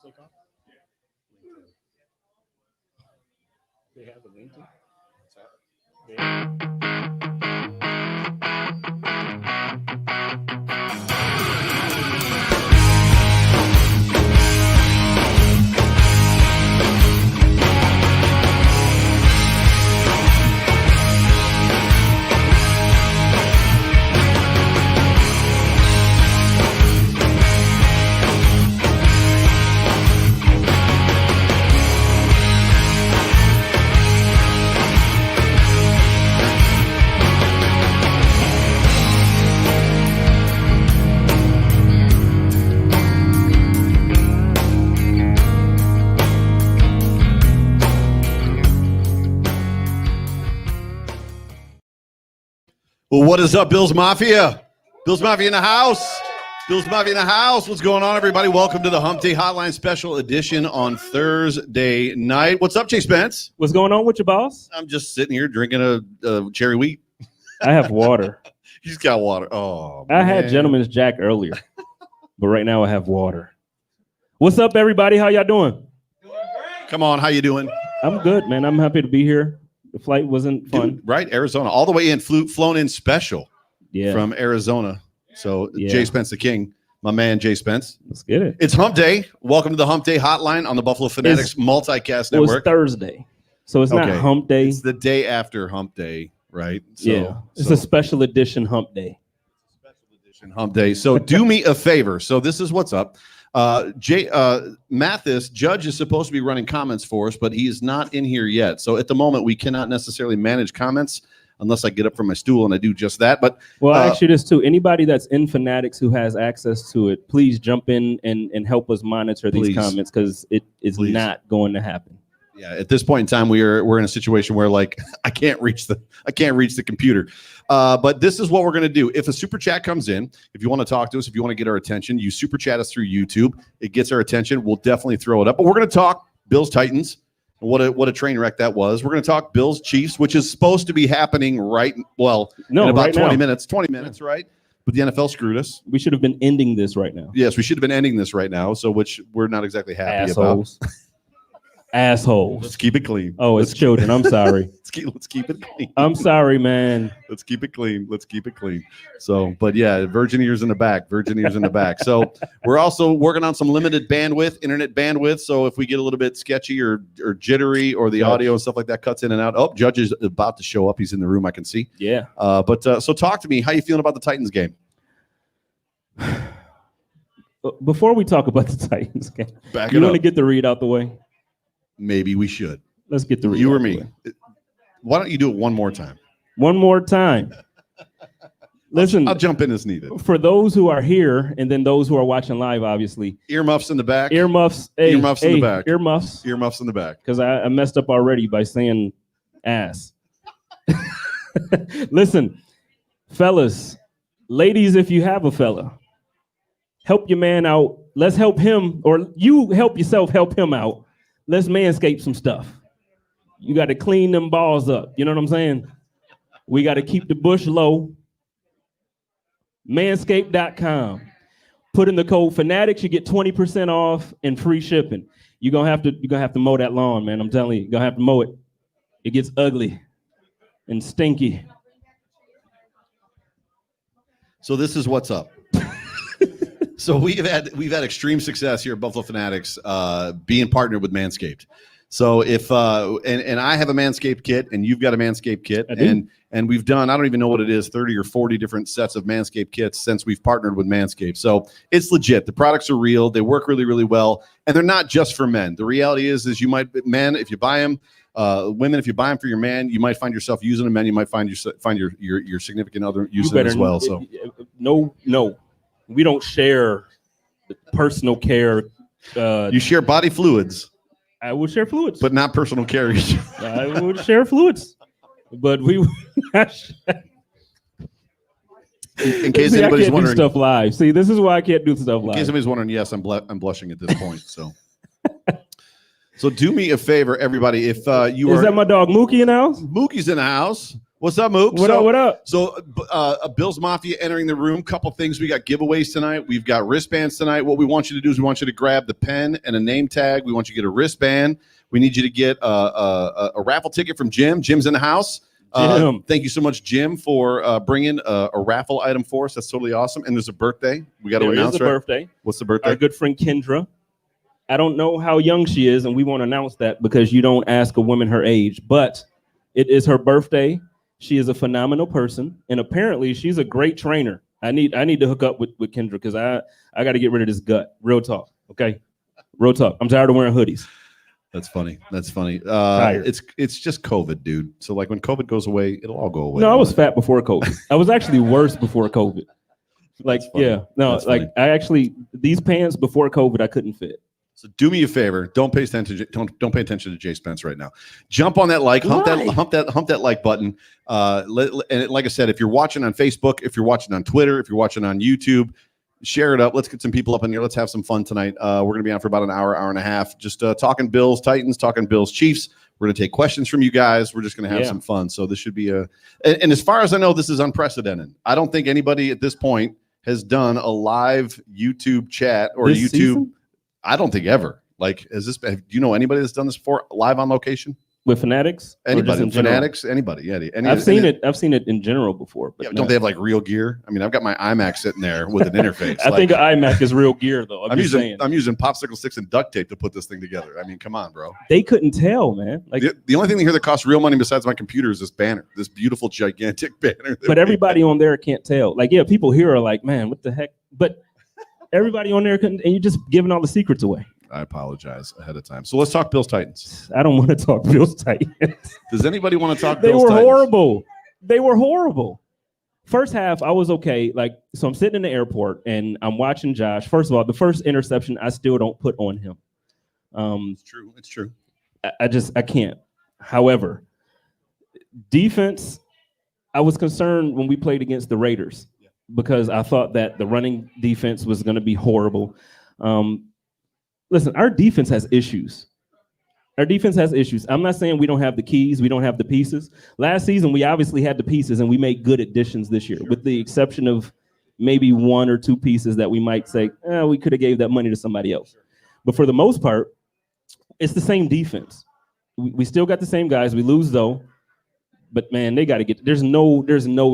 take off? They have the link. Well, what is up, Bills Mafia? Bills Mafia in the house. Bills Mafia in the house. What's going on, everybody? Welcome to the Hump Day Hotline special edition on Thursday night. What's up, Jay Spence? What's going on with you, boss? I'm just sitting here drinking a cherry wheat. I have water. He's got water. Oh, I had Gentleman's Jack earlier, but right now I have water. What's up, everybody? How y'all doing? Come on, how you doing? I'm good, man. I'm happy to be here. The flight wasn't fun. Dude, right? Arizona. All the way in, flown in special from Arizona. So Jay Spence the King, my man Jay Spence. Let's get it. It's Hump Day. Welcome to the Hump Day Hotline on the Buffalo Fanatics Multicast Network. It's Thursday, so it's not Hump Day. It's the day after Hump Day, right? So, it's a special edition Hump Day. Special edition Hump Day. So do me a favor. So this is what's up. Mathis, Judge, is supposed to be running comments for us, but he is not in here yet. So at the moment, we cannot necessarily manage comments unless I get up from my stool and I do just that. But well, I ask you this too. Anybody that's in Fanatics who has access to it, please jump in and help us monitor these comments, because it is not going to happen. Yeah, at this point in time, we're in a situation where like I can't reach the computer. But this is what we're gonna do. If a super chat comes in, if you want to talk to us, if you want to get our attention, you super chat us through YouTube. It gets our attention. We'll definitely throw it up. But we're gonna talk Bills Titans. What a train wreck that was. We're gonna talk Bills Chiefs, which is supposed to be happening in about 20 minutes. 20 minutes, right? But the NFL screwed us. We should have been ending this right now. Yes, we should have been ending this right now. So which we're not exactly happy about. Assholes. Let's keep it clean. Oh, it's children. I'm sorry. Let's keep it clean. I'm sorry, man. Let's keep it clean. So, but yeah, virgin ears in the back. So we're also working on some limited internet bandwidth. So if we get a little bit sketchy or jittery, or the audio and stuff like that cuts in and out. Oh, Judge is about to show up. He's in the room. I can see. Yeah. So talk to me. How you feeling about the Titans game? Before we talk about the Titans game, you want to get the read out the way? Maybe we should. Let's get the read. You or me. Why don't you do it one more time? One more time. Listen, I'll jump in as needed. For those who are here and then those who are watching live, obviously. Earmuffs in the back. Earmuffs in the back. Earmuffs in the back. Because I messed up already by saying ass. Listen, fellas, ladies, if you have a fella, help your man out. Let's help him, or you help yourself, help him out. Let's manscape some stuff. You got to clean them balls up. You know what I'm saying? We got to keep the bush low. Manscaped.com. Put in the code Fanatics, you get 20% off and free shipping. You're gonna have to mow that lawn, man. I'm telling you, you're gonna have to mow it. It gets ugly and stinky. So this is what's up. So we've had extreme success here at Buffalo Fanatics, being partnered with Manscaped. So if and I have a Manscaped kit, and you've got a Manscaped kit, and we've done, I don't even know what it is, 30 or 40 different sets of Manscaped kits since we've partnered with Manscaped. So it's legit. The products are real. They work really, really well, and they're not just for men. The reality is you might, men, if you buy them, women, if you buy them for your man, you might find yourself using them. Men, you might find your significant other using them as well. So no. We don't share personal care. You share body fluids. I will share fluids. But not personal care. I would share fluids. But we would not share. In case anybody's wondering. Do stuff live. See, this is why I can't do stuff live. In case anybody's wondering, yes, I'm blushing at this point. So do me a favor, everybody. If you is that my dog Mookie in the house? Mookie's in the house. What's up, Mook? What up? What up? So, Bills Mafia entering the room. Couple things. We got giveaways tonight. We've got wristbands tonight. What we want you to do is we want you to grab the pen and a name tag. We want you to get a wristband. We need you to get a raffle ticket from Jim. Jim's in the house. Jim. Thank you so much, Jim, for bringing a raffle item for us. That's totally awesome. And there's a birthday. We got to announce a birthday. What's the birthday? Our good friend Kendra. I don't know how young she is, and we won't announce that because you don't ask a woman her age. But it is her birthday. She is a phenomenal person, and apparently she's a great trainer. I need to hook up with Kendra because I got to get rid of this gut. Real talk, okay? Real talk. I'm tired of wearing hoodies. That's funny. Tired. It's just COVID, dude. So like when COVID goes away, it'll all go away. No, I was fat before COVID. I was actually worse before COVID. Like, yeah, no, That's like funny. I actually these pants before COVID I couldn't fit. So do me a favor. Don't pay attention. Don't pay attention to Jay Spence right now. Jump on that like, hump that like button. And like I said, if you're watching on Facebook, if you're watching on Twitter, if you're watching on YouTube, share it up. Let's get some people up in here. Let's have some fun tonight. We're going to be on for about an hour and a half, just talking Bills, Titans, talking Bills, Chiefs. We're going to take questions from you guys. We're just going to have some fun. So this should be and as far as I know, this is unprecedented. I don't think anybody at this point has done a live YouTube chat or This YouTube. season? I don't think ever. Like, do you know anybody that's done this before live on location? With Fanatics? Or just Anybody? in general? Fanatics? Anybody? Yeah. I've seen it in general before. But Yeah, don't they have like real gear? I mean, I've got my iMac sitting there with an interface. I think an iMac is real gear though. I'm using popsicle sticks and duct tape to put this thing together. I mean, come on, bro. They couldn't tell, man. Like, The only thing here that costs real money besides my computer is this banner, this beautiful, gigantic banner. but everybody on there can't tell. Like, yeah, people here are like, man, what the heck? But everybody on there couldn't, and you're just giving all the secrets away. I apologize ahead of time. So let's talk Bills Titans. I don't want to talk Bills Titans. Does anybody want to talk They Bills were Titans? horrible. They were horrible. First half, I was okay. Like, so I'm sitting in the airport and I'm watching Josh. First of all, the first interception, I still don't put on him. It's true. It's true. I can't. However, defense, I was concerned when we played against the Raiders because I thought that the running defense was going to be horrible. Listen, our defense has issues. Our defense has issues. I'm not saying we don't have the keys, we don't have the pieces. Last season, we obviously had the pieces, and we made good additions this year, with the exception of maybe one or two pieces that we might say, we could have gave that money to somebody else. But for the most part, it's the same defense. We still got the same guys. We lose, though. But, man, they got to get – there's no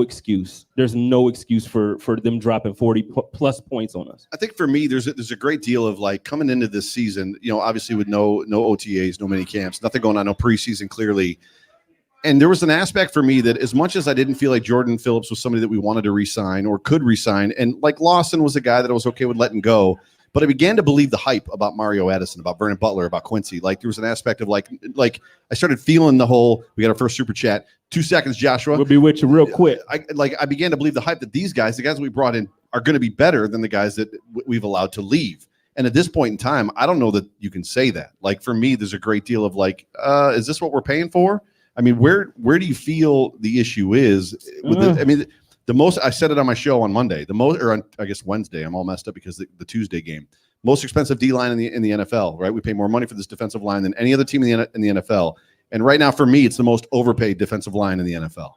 excuse. There's no excuse for them dropping 40-plus points on us. I think for me, there's a great deal of like coming into this season, obviously with no OTAs, no mini camps, nothing going on, no preseason clearly. And there was an aspect for me that as much as I didn't feel like Jordan Phillips was somebody that we wanted to re-sign or could re-sign, and like Lawson was a guy that I was okay with letting go, but I began to believe the hype about Mario Addison, about Vernon Butler, about Quincy. Like there was an aspect of like I started feeling the whole, we got our first super chat. 2 seconds, Joshua. We'll be with you real quick. I began to believe the hype that these guys, the guys we brought in, are going to be better than the guys that we've allowed to leave. And at this point in time, I don't know that you can say that. Like for me, there's a great deal of like, is this what we're paying for? I mean, where do you feel the issue is? The most, I said it on my show on Monday, I guess Wednesday, I'm all messed up because the Tuesday game, most expensive D-line in the NFL, right? We pay more money for this defensive line than any other team in the NFL. And right now, for me, it's the most overpaid defensive line in the NFL.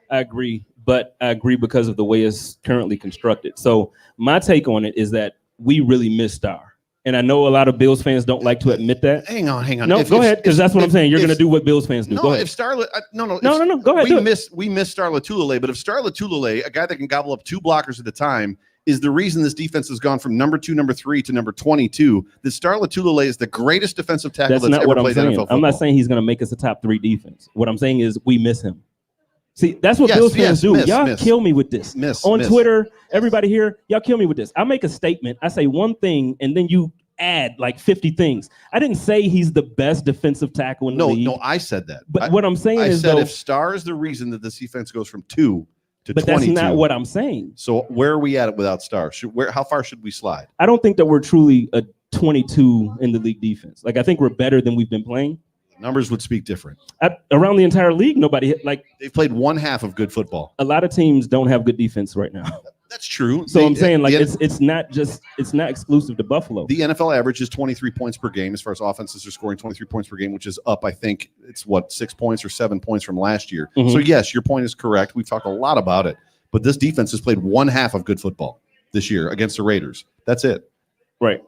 I agree, but I agree because of the way it's currently constructed. So my take on it is that we really missed Star. And I know a lot of Bills fans don't like to admit that. Hang on. No, go ahead, because that's what I'm saying. You're going to do what Bills fans do. No, go ahead. If Starla, no. Go ahead. We miss Star Latulele, but if Star Latulele, a guy that can gobble up 2 blockers at a time, is the reason this defense has gone from number 2, number 3 to number 22. That Star Latulele is the greatest defensive tackle that's not ever what I'm played saying. NFL football. I'm not saying he's going to make us a top 3 defense. What I'm saying is we miss him. See, that's what Bills fans do. Y'all kill me with this. On Twitter, everybody here, y'all kill me with this. I make a statement. I say one thing, and then you add like 50 things. I didn't say he's the best defensive tackle in the league. No, I said that. But what I'm saying is, if Star is the reason that this defense goes from 2 to 22. But that's not what I'm saying. So where are we at without Star? How far should we slide? I don't think that we're truly a 22 in the league defense. Like I think we're better than we've been playing. Numbers would speak different. Around the entire league, nobody like they've played one half of good football. A lot of teams don't have good defense right now. That's true. So I'm saying like it's not exclusive to Buffalo. The NFL average is 23 points per game as far as offenses are scoring 23 points per game, which is up, I think it's 6 points or 7 points from last year. So yes, your point is correct. We've talked a lot about it, but this defense has played one half of good football this year against the Raiders. That's it. Right.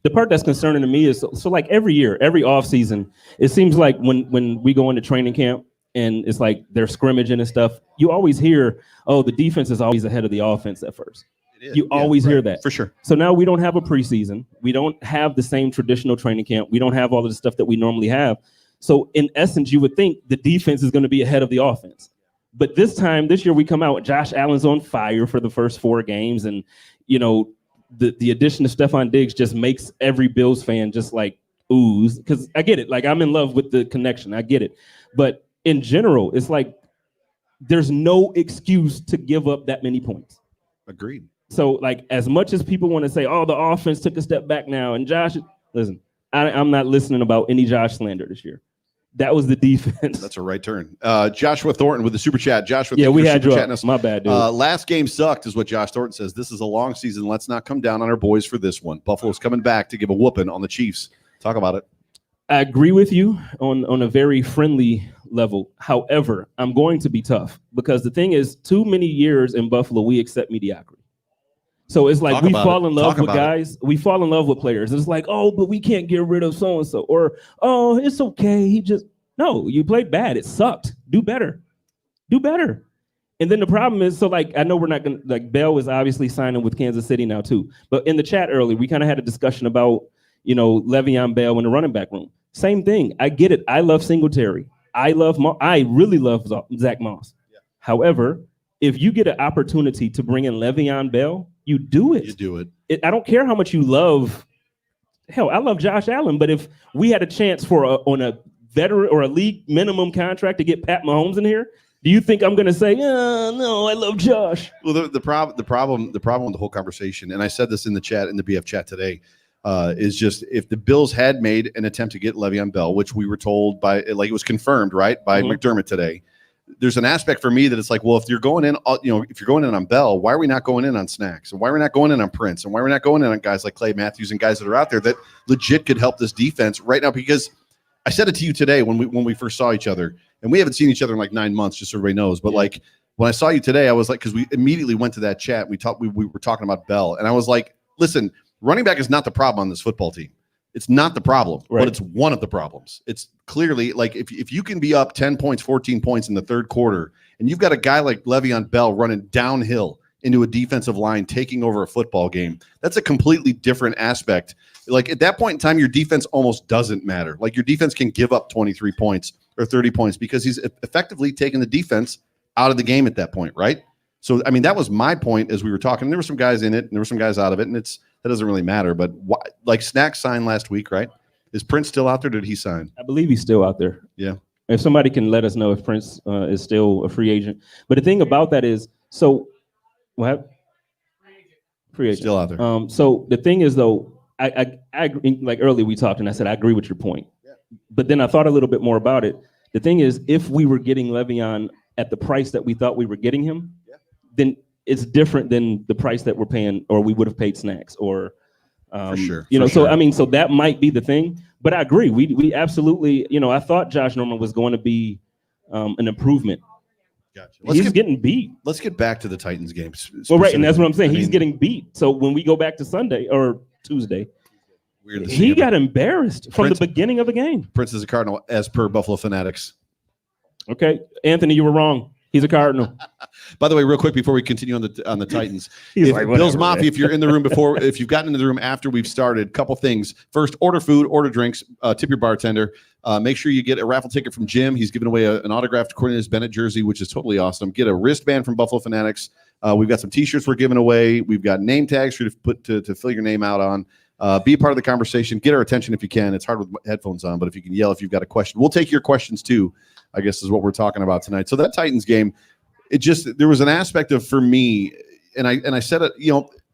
The part that's concerning to me is so like every year, every offseason, it seems like when we go into training camp and it's like they're scrimmaging and stuff, you always hear, oh, the defense is always ahead of the offense at first. You always hear that. For sure. So now we don't have a preseason. We don't have the same traditional training camp. We don't have all of the stuff that we normally have. So in essence, you would think the defense is going to be ahead of the offense. But this year we come out, Josh Allen's on fire for the first 4 games. And, you know, the addition of Stephon Diggs just makes every Bills fan just like ooze. Because I get it. Like, I'm in love with the connection. I get it. But in general, it's like there's no excuse to give up that many points. Agreed. So, like, as much as people want to say, oh, the offense took a step back now, and Josh, listen, I'm not listening about any Josh slander this year. That was the defense. That's a right turn. Joshua Thornton with the super chat. Joshua, yeah, we had you up. My bad, dude. Last game sucked is what Josh Thornton says. This is a long season. Let's not come down on our boys for this one. Buffalo's coming back to give a whooping on the Chiefs. Talk about it. I agree with you on a very friendly level. However, I'm going to be tough because the thing is, too many years in Buffalo, we accept mediocrity. So it's like we fall in love with guys. We fall in love with players. It's like, oh, but we can't get rid of so-and-so. Or, oh, it's okay. No, you played bad. It sucked. Do better. Do better. And then the problem is, so like, I know we're not going to, like, Bell is obviously signing with Kansas City now too. But in the chat earlier, we kind of had a discussion about, you know, Le'Veon Bell in the running back room. Same thing. I get it. I love Singletary. I really love Zach Moss. Yeah. However, if you get an opportunity to bring in Le'Veon Bell, you do it. You do it. I don't care how much you love. Hell, I love Josh Allen, but if we had a chance on a veteran or a league minimum contract to get Pat Mahomes in here, do you think I'm going to say, no, I love Josh? Well, the problem with the whole conversation, and I said this in the chat, in the BF chat today, is just if the Bills had made an attempt to get Le'Veon Bell, which we were told by, like, it was confirmed, right, by McDermott today. There's an aspect for me that it's like, well, if you're going in, if you're going in on Bell, why are we not going in on Snacks? And why are we not going in on Prince? And why are we not going in on guys like Clay Matthews and guys that are out there that legit could help this defense right now? Because I said it to you today when we first saw each other, and we haven't seen each other in like 9 months, just so everybody knows. But like when I saw you today, I was like, because we immediately went to that chat. We were talking about Bell, and I was like, listen, running back is not the problem on this football team. It's not the problem, but it's one of the problems. It's clearly like if you can be up 10 points, 14 points in the third quarter, and you've got a guy like Le'Veon Bell running downhill into a defensive line, taking over a football game, that's a completely different aspect. Like at that point in time, your defense almost doesn't matter. Like your defense can give up 23 points or 30 points because he's effectively taking the defense out of the game at that point, right? So, I mean, that was my point as we were talking. There were some guys in it, and there were some guys out of it, and that doesn't really matter. But like Snack signed last week, right? Is Prince still out there? Did he sign? I believe he's still out there. Yeah. If somebody can let us know if Prince is still a free agent. But the thing about that is, so what? Free agent. Still out there. So the thing is, though, I agree, like earlier we talked, and I said I agree with your point. Yeah. But then I thought a little bit more about it. The thing is, if we were getting Le'Veon at the price that we thought we were getting him, then it's different than the price that we're paying, or we would have paid Snacks, or for sure. So I mean, so that might be the thing. But I agree. We absolutely, I thought Josh Norman was going to be an improvement. Gotcha. He's getting beat. Let's get back to the Titans game. Well, right, and that's what I'm saying. He's getting beat. So when we go back to Sunday or Tuesday, he got embarrassed from the beginning of the game. Prince is a Cardinal, as per Buffalo Fanatics. Okay, Anthony, you were wrong. He's a Cardinal. By the way, real quick before we continue on the Titans, like, Bills Mafia, if you're in the room before, if you've gotten into the room after we've started, couple things. First, order food, order drinks, tip your bartender. Make sure you get a raffle ticket from Jim. He's giving away an autographed Cornelius Bennett jersey, which is totally awesome. Get a wristband from Buffalo Fanatics. We've got some T-shirts we're giving away. We've got name tags for you to put to fill your name out on. Be a part of the conversation. Get our attention if you can. It's hard with headphones on, but if you can yell if you've got a question, we'll take your questions too, I guess is what we're talking about tonight. So that Titans game, there was an aspect of, for me, and I said it,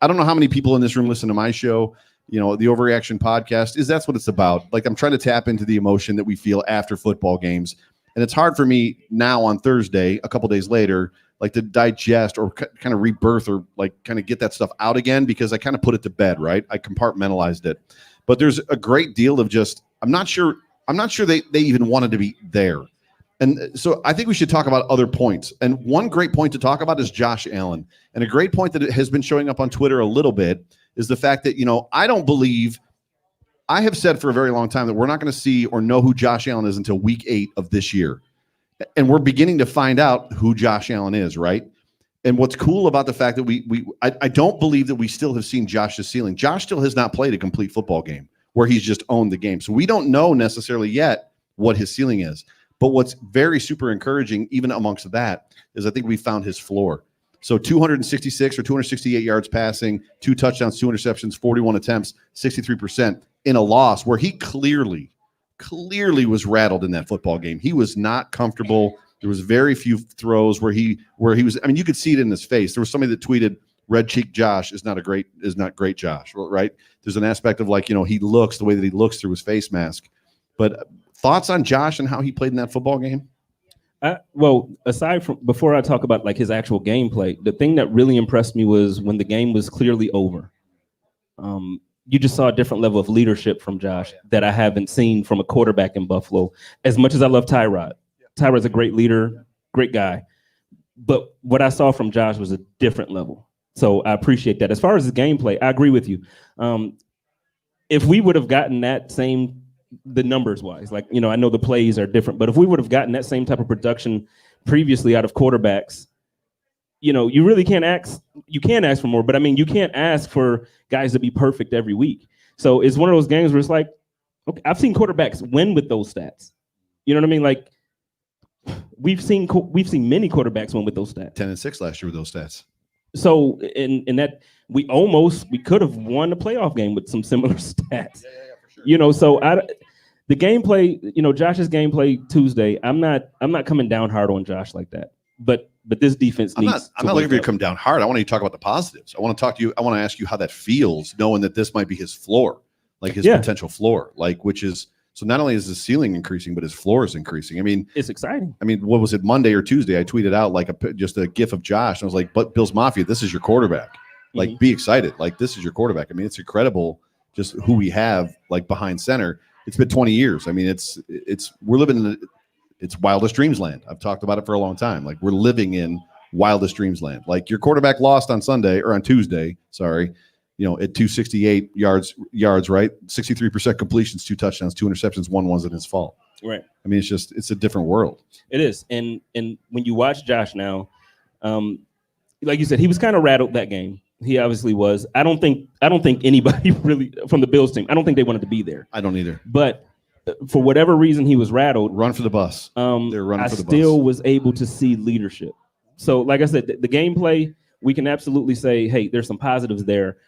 I don't know how many people in this room listen to my show, the Overreaction podcast, that's what it's about. Like, I'm trying to tap into the emotion that we feel after football games. And it's hard for me now on Thursday, a couple days later, like to digest or kind of rebirth or like kind of get that stuff out again, because I kind of put it to bed, right? I compartmentalized it. But there's a great deal of just, I'm not sure they even wanted to be there. And so I think we should talk about other points. And one great point to talk about is Josh Allen. And a great point that has been showing up on Twitter a little bit is the fact that, I don't believe, I have said for a very long time that we're not going to see or know who Josh Allen is until week 8 of this year. And we're beginning to find out who Josh Allen is, right? And what's cool about the fact that I don't believe that we still have seen Josh's ceiling. Josh still has not played a complete football game where he's just owned the game. So we don't know necessarily yet what his ceiling is. But what's very super encouraging, even amongst that, is I think we found his floor. So 266 or 268 yards passing, 2 touchdowns, 2 interceptions, 41 attempts, 63% in a loss where he clearly was rattled in that football game. He was not comfortable. There was very few throws where he was. I mean, you could see it in his face. There was somebody that tweeted, "Red cheek Josh is not great Josh," right? There's an aspect of like, he looks the way that he looks through his face mask. But thoughts on Josh and how he played in that football game? Well, aside from, before I talk about like his actual gameplay, the thing that really impressed me was when the game was clearly over. You just saw a different level of leadership from Josh that I haven't seen from a quarterback in Buffalo. As much as I love Tyrod, Tyrod's a great leader, great guy. But what I saw from Josh was a different level. So I appreciate that. As far as his gameplay, I agree with you. If we would have gotten that same, the numbers wise, like, I know the plays are different, but if we would have gotten that same type of production previously out of quarterbacks, you really can't ask. You can ask for more, but I mean, you can't ask for guys to be perfect every week. So it's one of those games where it's like, okay, I've seen quarterbacks win with those stats. You know what I mean? Like we've seen many quarterbacks win with those stats. 10-6 last year with those stats. So in that we could have won a playoff game with some similar stats. Yeah, for sure. So the gameplay, Josh's gameplay Tuesday, I'm not coming down hard on Josh like that. But this defense needs. I'm not looking for you to come down hard. I want you to talk about the positives. I want to talk to you. I want to ask you how that feels, knowing that this might be his floor, like his potential floor, like which is so. Not only is his ceiling increasing, but his floor is increasing. I mean, it's exciting. I mean, what was it, Monday or Tuesday? I tweeted out like just a gif of Josh, and I was like, "But Bills Mafia, this is your quarterback. Like, be excited. Like, this is your quarterback." I mean, it's incredible just who we have like behind center. It's been 20 years. I mean, we're living in it's wildest dreams land. I've talked about it for a long time. Like we're living in wildest dreams land. Like your quarterback lost on Sunday or on Tuesday, sorry, at 268 yards, right? 63% completions, 2 touchdowns, 2 interceptions, one wasn't his fault. Right. I mean, it's a different world. It is. And when you watch Josh now, like you said, he was kind of rattled that game. He obviously was. I don't think anybody really from the Bills team, I don't think they wanted to be there. I don't either. But for whatever reason, he was rattled. Run for the bus. They're running for the bus. I still was able to see leadership. So, like I said, the gameplay, we can absolutely say, hey, there's some positives there.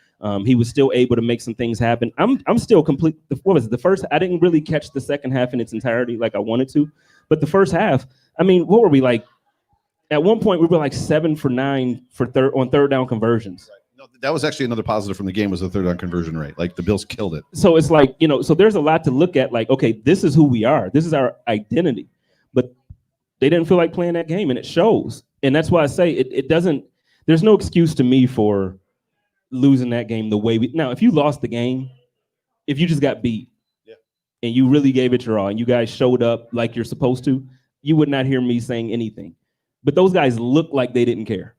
He was still able to make some things happen. I'm still complete. What was it? The first, I didn't really catch the second half in its entirety like I wanted to. But the first half, I mean, what were we like? At one point, we were like 7 for 9 on third down conversions. Right. No, that was actually another positive from the game was the third down conversion rate. Like the Bills killed it. So it's like, so there's a lot to look at. Like, okay, this is who we are. This is our identity. But they didn't feel like playing that game, and it shows. And that's why I say it doesn't. There's no excuse to me for losing that game the way we. Now, if you lost the game, if you just got beat, and you really gave it your all, and you guys showed up like you're supposed to, you would not hear me saying anything. But those guys looked like they didn't care.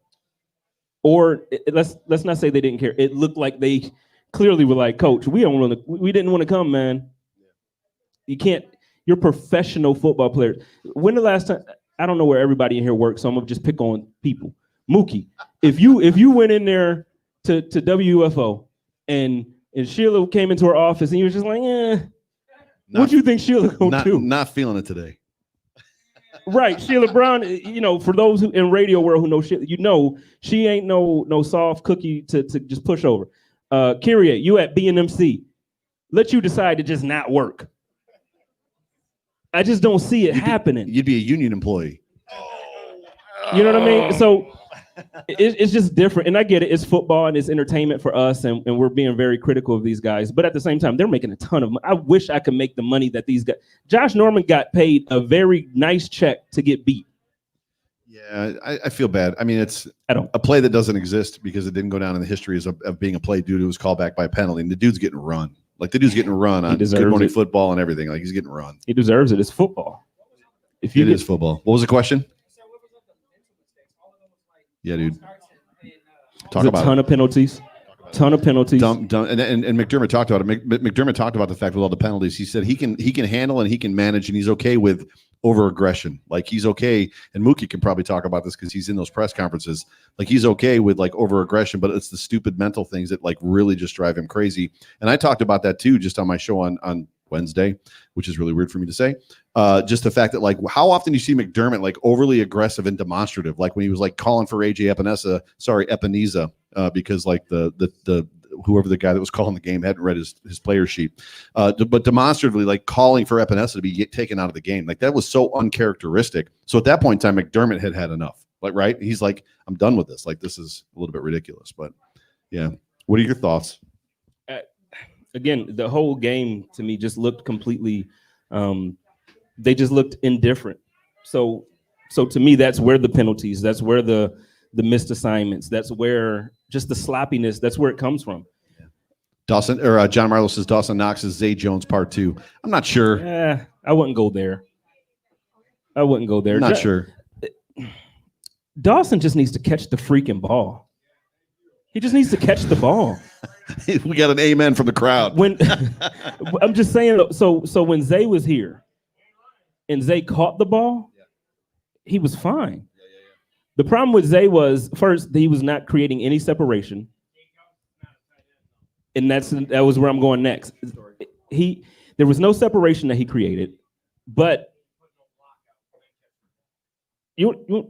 Or let's not say they didn't care. It looked like they clearly were like, Coach, we didn't want to come, man. You can't. You're professional football players. When the last time? I don't know where everybody in here works, so I'm gonna just pick on people. Mookie, if you went in there to WFO and Sheila came into her office and you was just like, what do you think Sheila gonna do? Not feeling it today. Right, Sheila Brown. For those who in radio world who know Sheila, she ain't no soft cookie to just push over. Kyrie, you at BNMC, let you decide to just not work. I just don't see it happening. You'd be a union employee. You know what I mean? So it's just different. And I get it. It's football and it's entertainment for us. And we're being very critical of these guys. But at the same time, they're making a ton of money. I wish I could make the money that these guys. Josh Norman got paid a very nice check to get beat. Yeah, I feel bad. I mean, it's I don't. a play that doesn't exist because it didn't go down in the history of being a play due to his callback by a penalty. And the dude's getting run. Like the dude's getting run on Good Morning Football and everything. Like he's getting run. He deserves it. It's football. It is football. What was the question? Yeah, dude. Talk about a ton of penalties. Ton of penalties. And McDermott talked about it. McDermott talked about the fact with all the penalties. He said he can handle and he can manage and he's okay with over aggression. Like he's okay. And Mookie can probably talk about this because he's in those press conferences. Like he's okay with like over aggression, but it's the stupid mental things that like really just drive him crazy. And I talked about that too, just on my show on Wednesday, which is really weird for me to say. Just the fact that like how often you see McDermott like overly aggressive and demonstrative, like when he was like calling for AJ Epineza, because like the whoever the guy that was calling the game hadn't read his player sheet, but demonstratively like calling for Epineza to be taken out of the game. Like that was so uncharacteristic. So at that point in time, McDermott had enough. Like, right. He's like, I'm done with this. Like, this is a little bit ridiculous, but yeah. What are your thoughts? Again, the whole game to me just looked completely, they just looked indifferent. So to me, that's where the penalties, that's where the missed assignments, that's where just the sloppiness, that's where it comes from. Dawson or John Marlowe says Dawson Knox's Zay Jones Part 2. I'm not sure. I wouldn't go there. I'm not sure. Dawson just needs to catch the freaking ball. He just needs to catch the ball. We got an amen from the crowd. When I'm just saying, so when Zay was here and Zay caught the ball, he was fine. The problem with Zay was first he was not creating any separation, and that was where I'm going next. There was no separation that he created, but you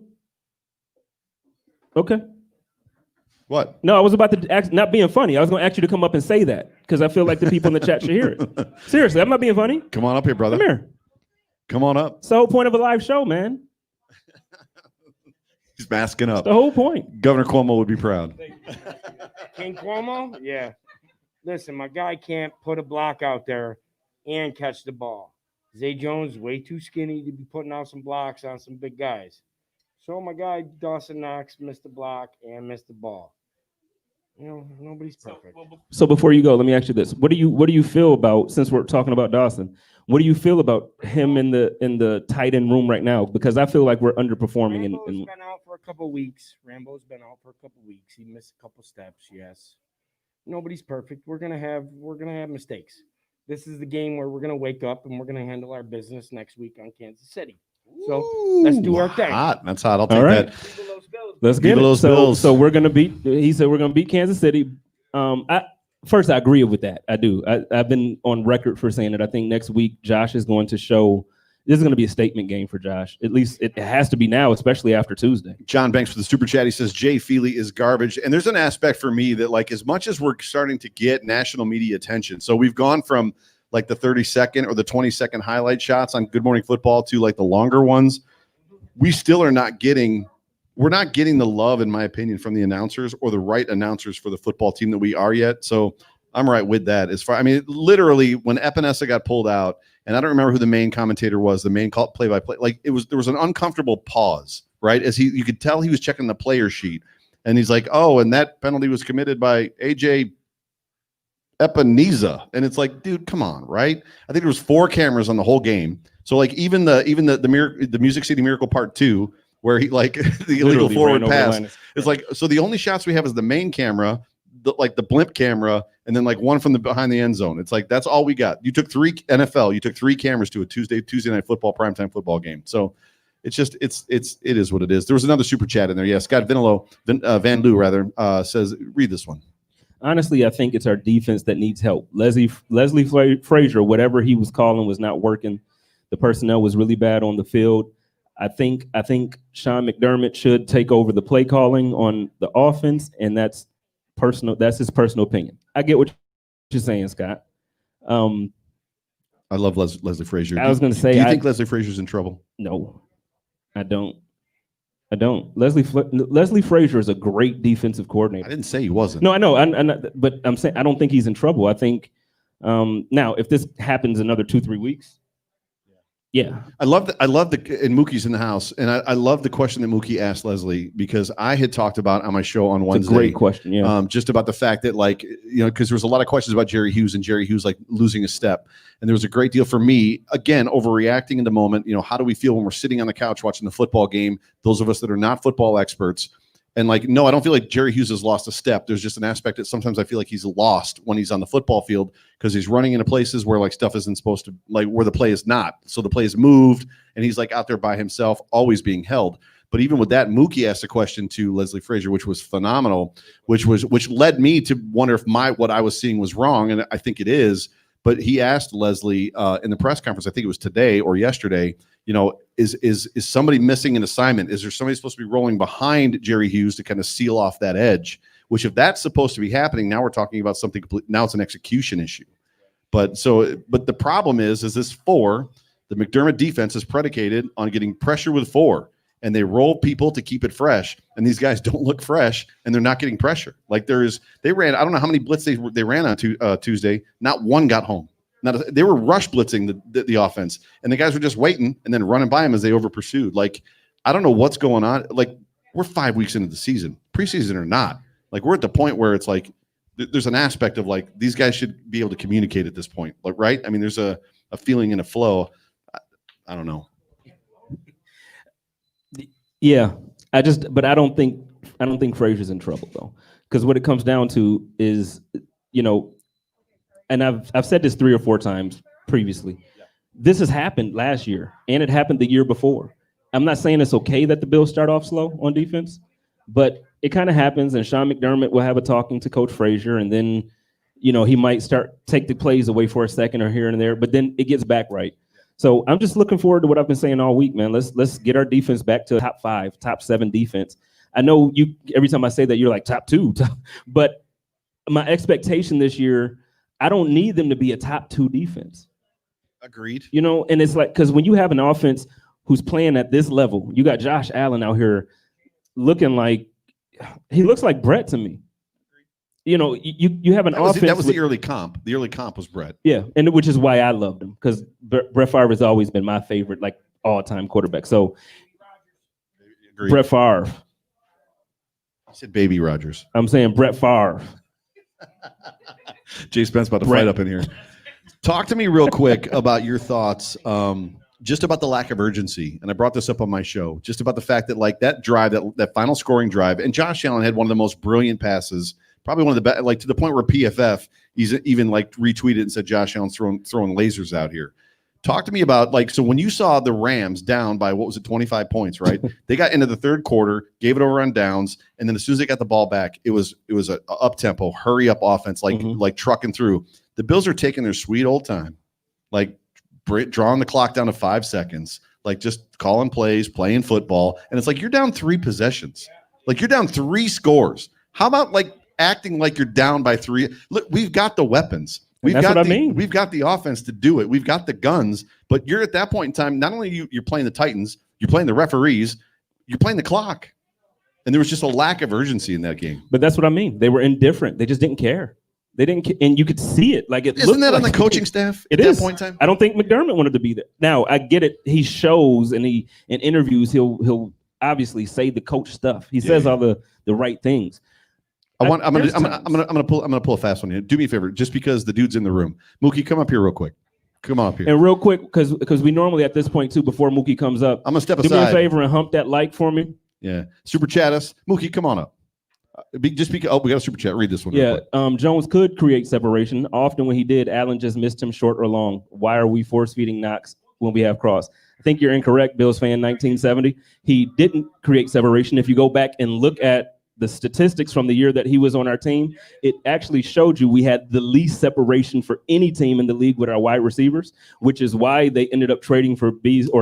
okay. What? No, I was about to ask, not being funny. I was going to ask you to come up and say that because I feel like the people in the chat should hear it. Seriously, I'm not being funny. Come on up here, brother. Come here. Come on up. It's the whole point of a live show, man. He's masking up. It's the whole point. Governor Cuomo would be proud. King Cuomo? Yeah. Listen, my guy can't put a block out there and catch the ball. Zay Jones way too skinny to be putting out some blocks on some big guys. So my guy Dawson Knox missed the block and missed the ball. You know, nobody's perfect. So before you go, let me ask you this: What do you feel about, since we're talking about Dawson? What do you feel about him in the tight end room right now? Because I feel like we're underperforming. Rambo's been out for a couple weeks. He missed a couple steps. Yes, nobody's perfect. We're gonna have mistakes. This is the game where we're gonna wake up and we're gonna handle our business next week on Kansas City. So let's do our thing. Hot. That's hot. I'll take that. Let's get it. So we're gonna beat. He said we're gonna beat Kansas City. I agree with that. I do. I've been on record for saying that I think next week Josh is going to show. This is going to be a statement game for Josh. At least it has to be now, especially after Tuesday. John Banks for the super chat. He says Jay Feely is garbage, and there's an aspect for me that, like, as much as we're starting to get national media attention, so we've gone from like the 30-second or the 20-second highlight shots on Good Morning Football to like the longer ones. We still are not getting. We're not getting the love, in my opinion, from the announcers or the right announcers for the football team that we are yet. So I'm right with that. Literally, when Epineza got pulled out, and I don't remember who the main commentator was, the main play-by-play, like there was an uncomfortable pause, right? As you could tell he was checking the player sheet, and he's like, "Oh, and that penalty was committed by AJ Epineza," and it's like, dude, come on, right? I think there was 4 cameras on the whole game, so like even the Music City Miracle Part 2. Where he like the illegal forward pass. It's like, so the only shots we have is the main camera, the blimp camera, and then like one from the behind the end zone. It's like, that's all we got. You took 3 cameras to a Tuesday night football, primetime football game. So it's just, it is what it is. There was another super chat in there. Yeah. Scott Van Loo rather, says, read this one. Honestly, I think it's our defense that needs help. Leslie Frazier, whatever he was calling was not working. The personnel was really bad on the field. I think Sean McDermott should take over the play calling on the offense, and that's personal. That's his personal opinion. I get what you're saying, Scott. I love Leslie Frazier. I was going to say, do you think Leslie Frazier's in trouble? No, I don't. Leslie Frazier is a great defensive coordinator. I didn't say he wasn't. No, I know. But I'm saying I don't think he's in trouble. I think now if this happens another 2-3 weeks. Yeah. I love and Mookie's in the house, and I love the question that Mookie asked Leslie, because I had talked about on my show on Wednesday. It's a great question, yeah. Just about the fact that, like, you know, because there was a lot of questions about Jerry Hughes and Jerry Hughes like losing a step, and there was a great deal for me, again, overreacting in the moment. You know, how do we feel when we're sitting on the couch watching the football game? Those of us that are not football experts. And like, no, I don't feel like Jerry Hughes has lost a step. There's just an aspect that sometimes I feel like he's lost when he's on the football field, because he's running into places where like stuff isn't supposed to, like where the play is not. So the play is moved and he's like out there by himself, always being held. But even with that, Mookie asked a question to Leslie Frazier, which was phenomenal, which led me to wonder if what I was seeing was wrong. And I think it is. But he asked Leslie in the press conference, I think it was today or yesterday, you know, is somebody missing an assignment? Is there somebody supposed to be rolling behind Jerry Hughes to kind of seal off that edge? Which, if that's supposed to be happening, now we're talking about something complete. Now it's an execution issue. But the problem is this 4, the McDermott defense is predicated on getting pressure with 4, and they roll people to keep it fresh. And these guys don't look fresh, and they're not getting pressure. Like they ran, I don't know how many blitz they ran on Tuesday. Not one got home. They were rush blitzing the offense, and the guys were just waiting and then running by them as they over pursued. Like, I don't know what's going on. Like, we're 5 weeks into the season, preseason or not. Like, we're at the point where it's like there's an aspect of like these guys should be able to communicate at this point. Like, right? I mean, there's a feeling and a flow. I don't know. Yeah, but I don't think Frazier's in trouble though, because what it comes down to is, you know, and I've said this 3 or 4 times previously. Yeah. This has happened last year, and it happened the year before. I'm not saying it's okay that the Bills start off slow on defense, but it kind of happens, and Sean McDermott will have a talking to Coach Frazier, and then, you know, he might take the plays away for a second or here and there, but then it gets back right. So I'm just looking forward to what I've been saying all week, man. Let's get our defense back to top 5, top 7 defense. I know every time I say that, you're like top 2, but my expectation this year, I don't need them to be a top 2 defense. Agreed. You know, and it's like, because when you have an offense who's playing at this level, you got Josh Allen out here looking like, he looks like Brett to me. You know, you have an offense. That was the early comp. The early comp was Brett. Yeah, and which is why I loved him, because Brett Favre has always been my favorite, like, all-time quarterback. So, Agreed. Brett Favre. I said Baby Rodgers. I'm saying Brett Favre. Jay Spence about to fight up in here. Talk to me real quick about your thoughts, just about the lack of urgency. And I brought this up on my show, just about the fact that, like, that drive, that final scoring drive, and Josh Allen had one of the most brilliant passes, probably one of the best, like, to the point where PFF even like retweeted and said Josh Allen's throwing lasers out here. Talk to me about, like, so when you saw the Rams down by, 25 points, right? They got into the third quarter, gave it over on downs, and then as soon as they got the ball back, it was a up-tempo, hurry-up offense, like trucking through. The Bills are taking their sweet old time, like drawing the clock down to 5 seconds, like just calling plays, playing football, and it's like you're down 3 possessions. Like, you're down 3 scores. How about, like, acting like you're down by 3? Look, we've got the weapons. We've got the offense to do it. We've got the guns, but you're at that point in time, not only you're playing the Titans, you're playing the referees, you're playing the clock. And there was just a lack of urgency in that game. But that's what I mean. They were indifferent. They just didn't care. They didn't, and you could see it. Like, isn't that on the coaching staff? It is. That point in time? I don't think McDermott wanted to be there. Now, I get it. He shows and in interviews, he'll obviously say the coach stuff. He says all the right things. I'm gonna pull a fast one here. Do me a favor, just because the dude's in the room. Mookie, come up here real quick. Come on up here. And real quick, because we normally at this point too, before Mookie comes up, I'm gonna step aside. Do me a favor and hump that like for me. Yeah, super chat us. Mookie, come on up. We got a super chat. Read this one. Yeah, Jones could create separation. Often when he did, Allen just missed him short or long. Why are we force feeding Knox when we have Cross? I think you're incorrect, Bills fan. 1970, he didn't create separation. If you go back and look at the statistics from the year that he was on our team, it actually showed you we had the least separation for any team in the league with our wide receivers, which is why they ended up trading for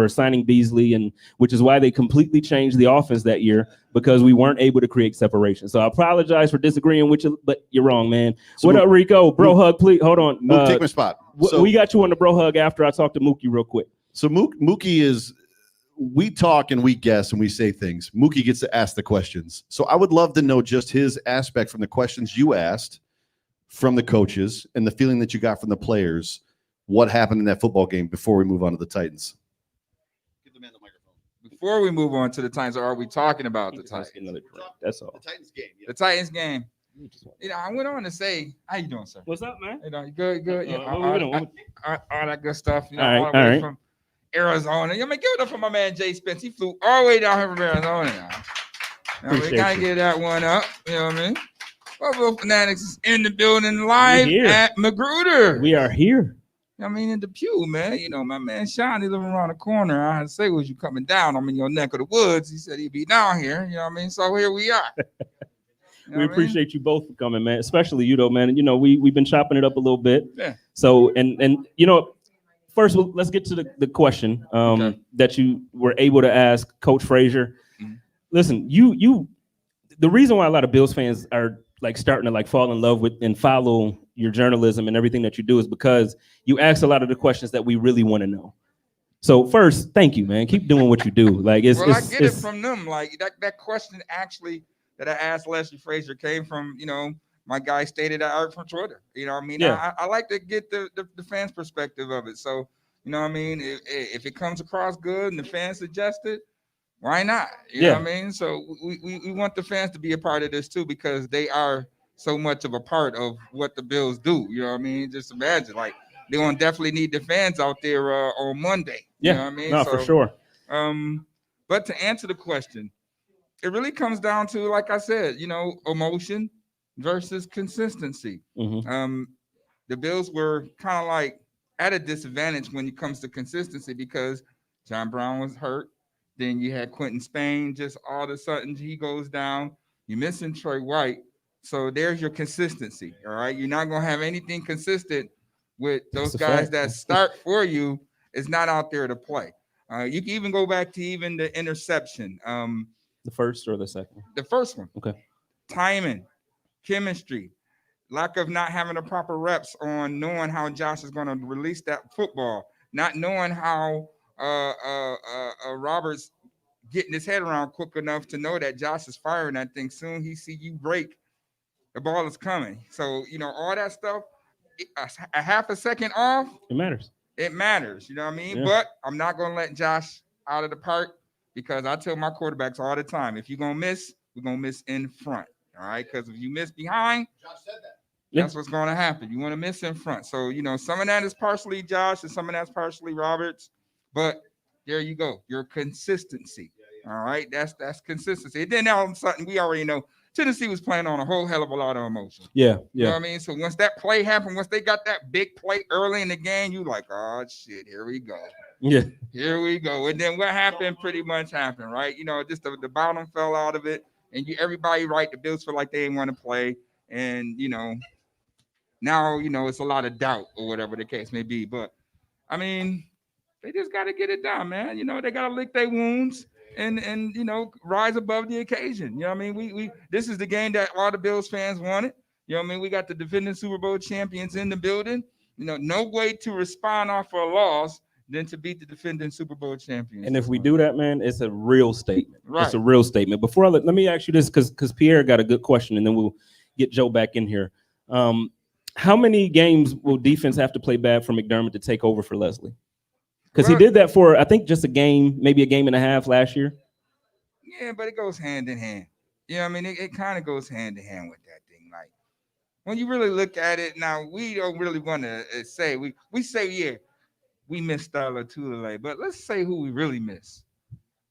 signing Beasley, and which is why they completely changed the offense that year, because we weren't able to create separation. So I apologize for disagreeing with you, but you're wrong, man. So what up, Rico? Bro hug, please. Hold on. Take my spot. We got you on the bro hug after I talk to Mookie real quick. So Mookie is, we talk and we guess and we say things. Mookie gets to ask the questions. So I would love to know just his aspect from the questions you asked, from the coaches, and the feeling that you got from the players. What happened in that football game before we move on to the Titans? before we move on to the Titans, or are we talking about the Let's Titans? get another drink. That's all. The Titans game. Yeah. The Titans game. I went on to say, how you doing, sir? What's up, man? Good. Yeah, all that good stuff. All right, all the way all right. from Arizona. Give it up for my man Jay Spence. He flew all the way down here from Arizona. We Appreciate gotta you. get that one up. You know what I mean? Buffalo Fanatics is in the building live here. at Macgruders. We are here. I mean, in the pew, man. My man Sean, he living around the corner. I had to say, was you coming down? I'm in your neck of the woods. He said he'd be down here. You know what I mean? So here we are. We appreciate you both for coming, man. Especially you, though, man. We've been chopping it up a little bit. Yeah. So, and first, let's get to the question Okay. that you were able to ask Coach Frazier. Mhm. Listen, the reason why a lot of Bills fans are like starting to like fall in love with and follow your journalism and everything that you do is because you ask a lot of the questions that we really want to know. So first, thank you, man. Keep doing what you do. Like I get it from them. Like that question actually that I asked Leslie Frazier came from, my guy stated out from Twitter. You know what I mean? Yeah. I like to get the fans' perspective of it. So, you know what I mean? If it comes across good and the fans suggest it, why not? You know what I mean? So we want the fans to be a part of this too, because they are so much of a part of what the Bills do. You know what I mean? Just imagine, like, they're gonna definitely need the fans out there on Monday. You know what I mean? No, So, for sure. But to answer the question, it really comes down to, like I said, emotion versus consistency. Mhm. The Bills were kind of like at a disadvantage when it comes to consistency because John Brown was hurt. Then you had Quentin Spain, just all of a sudden he goes down. You're missing Troy White. So there's your consistency. All right. You're not going to have anything consistent with those guys that start for you. Is not out there to play. You can even go back to even the interception. The first or the second? The first one. Okay. Timing, chemistry, lack of not having the proper reps on knowing how Josh is going to release that football, not knowing how Roberts getting his head around quick enough to know that Josh is firing that thing. Soon he see you break, the ball is coming. So, all that stuff, a half a second off. It matters. It matters. You know what I mean? Yeah. But I'm not going to let Josh out of the park because I tell my quarterbacks all the time, if you're going to miss, we're going to miss in front. All right? Because if you miss behind, Josh said that. that's what's going to happen. You want to miss in front. So, some of that is partially Josh and some of that's partially Roberts. But there you go. Your consistency. All right? That's consistency. And then all of a sudden, we already know Tennessee was playing on a whole hell of a lot of emotion. Yeah. You know what I mean? So once that play happened, once they got that big play early in the game, you like, oh, shit, here we go. Yeah. Here we go. And then what happened pretty much happened, right? Just the bottom fell out of it. And everybody, right, the Bills feel like they didn't want to play. And, now, it's a lot of doubt or whatever the case may be. But, I mean, they just got to get it done, man. They got to lick their wounds. And rise above the occasion. You know what I mean? We this is the game that all the Bills fans wanted. You know what I mean? We got the defending Super Bowl champions in the building. No way to respond off for a loss than to beat the defending Super Bowl champions. And if we do that, man, it's a real statement. Right. It's a real statement. Before let me ask you this, because Pierre got a good question, and then we'll get Joe back in here. How many games will defense have to play bad for McDermott to take over for Leslie? Because he did that for, I think, just a game, maybe a game and a half last year. Yeah, but it goes hand in hand. You know what I mean? It kind of goes hand in hand with that thing. Like, when you really look at it, now, we don't really want to say, we say, yeah, we miss Tyler Tulele, but let's say who we really miss.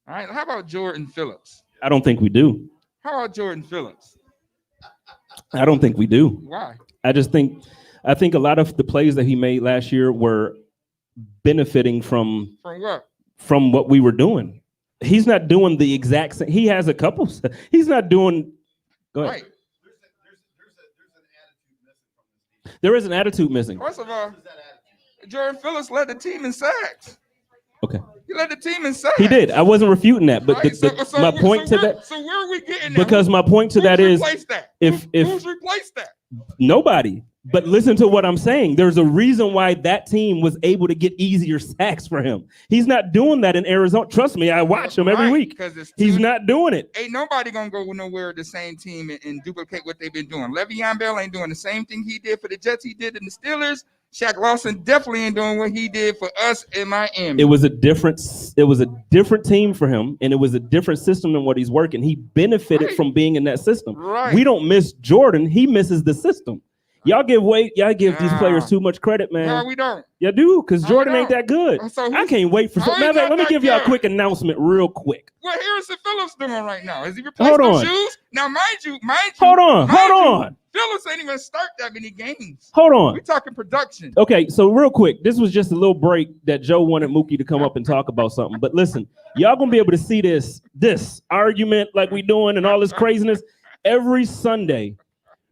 All right, how about Jordan Phillips? I don't think we do. How about Jordan Phillips? I don't think we do. Why? I think a lot of the plays that he made last year were benefiting from what? From what we were doing. He's not doing the exact same. He has a couple. He's not doing. Go ahead. Right. There is an attitude missing. First of all, Jordan Phillips led the team in sacks. Okay. He led the team in sacks. He did. I wasn't refuting that, but Right? my point to that. So where are we getting? Because my point to that is, who's if replaced that? nobody. But listen to what I'm saying. There's a reason why that team was able to get easier sacks for him. He's not doing that in Arizona. Trust me, I watch him every week. He's not doing it. Ain't nobody gonna go nowhere the same team and duplicate what they've been doing. Le'Veon Bell ain't doing the same thing he did for the Jets. He did in the Steelers. Shaq Lawson definitely ain't doing what he did for us in Miami. It was a different team for him, and it was a different system than what he's working. He benefited Right. from being in that system. Right. We don't miss Jordan. He misses the system. Y'all give these players Nah. too much credit, man. No, we don't. Y'all do, because No, Jordan we ain't don't. that good. So I can't wait for how something. he not Let me that give y'all a good? quick announcement real quick. What Harrison Phillips doing right now? Is he replacing Hold those on. shoes? Now, mind you, Hold on. Phillips ain't even start that many games. Hold on. We talking production. Okay, so real quick, this was just a little break that Joe wanted Mookie to come up and talk about something. But listen, y'all gonna be able to see this argument like we doing and all this craziness every Sunday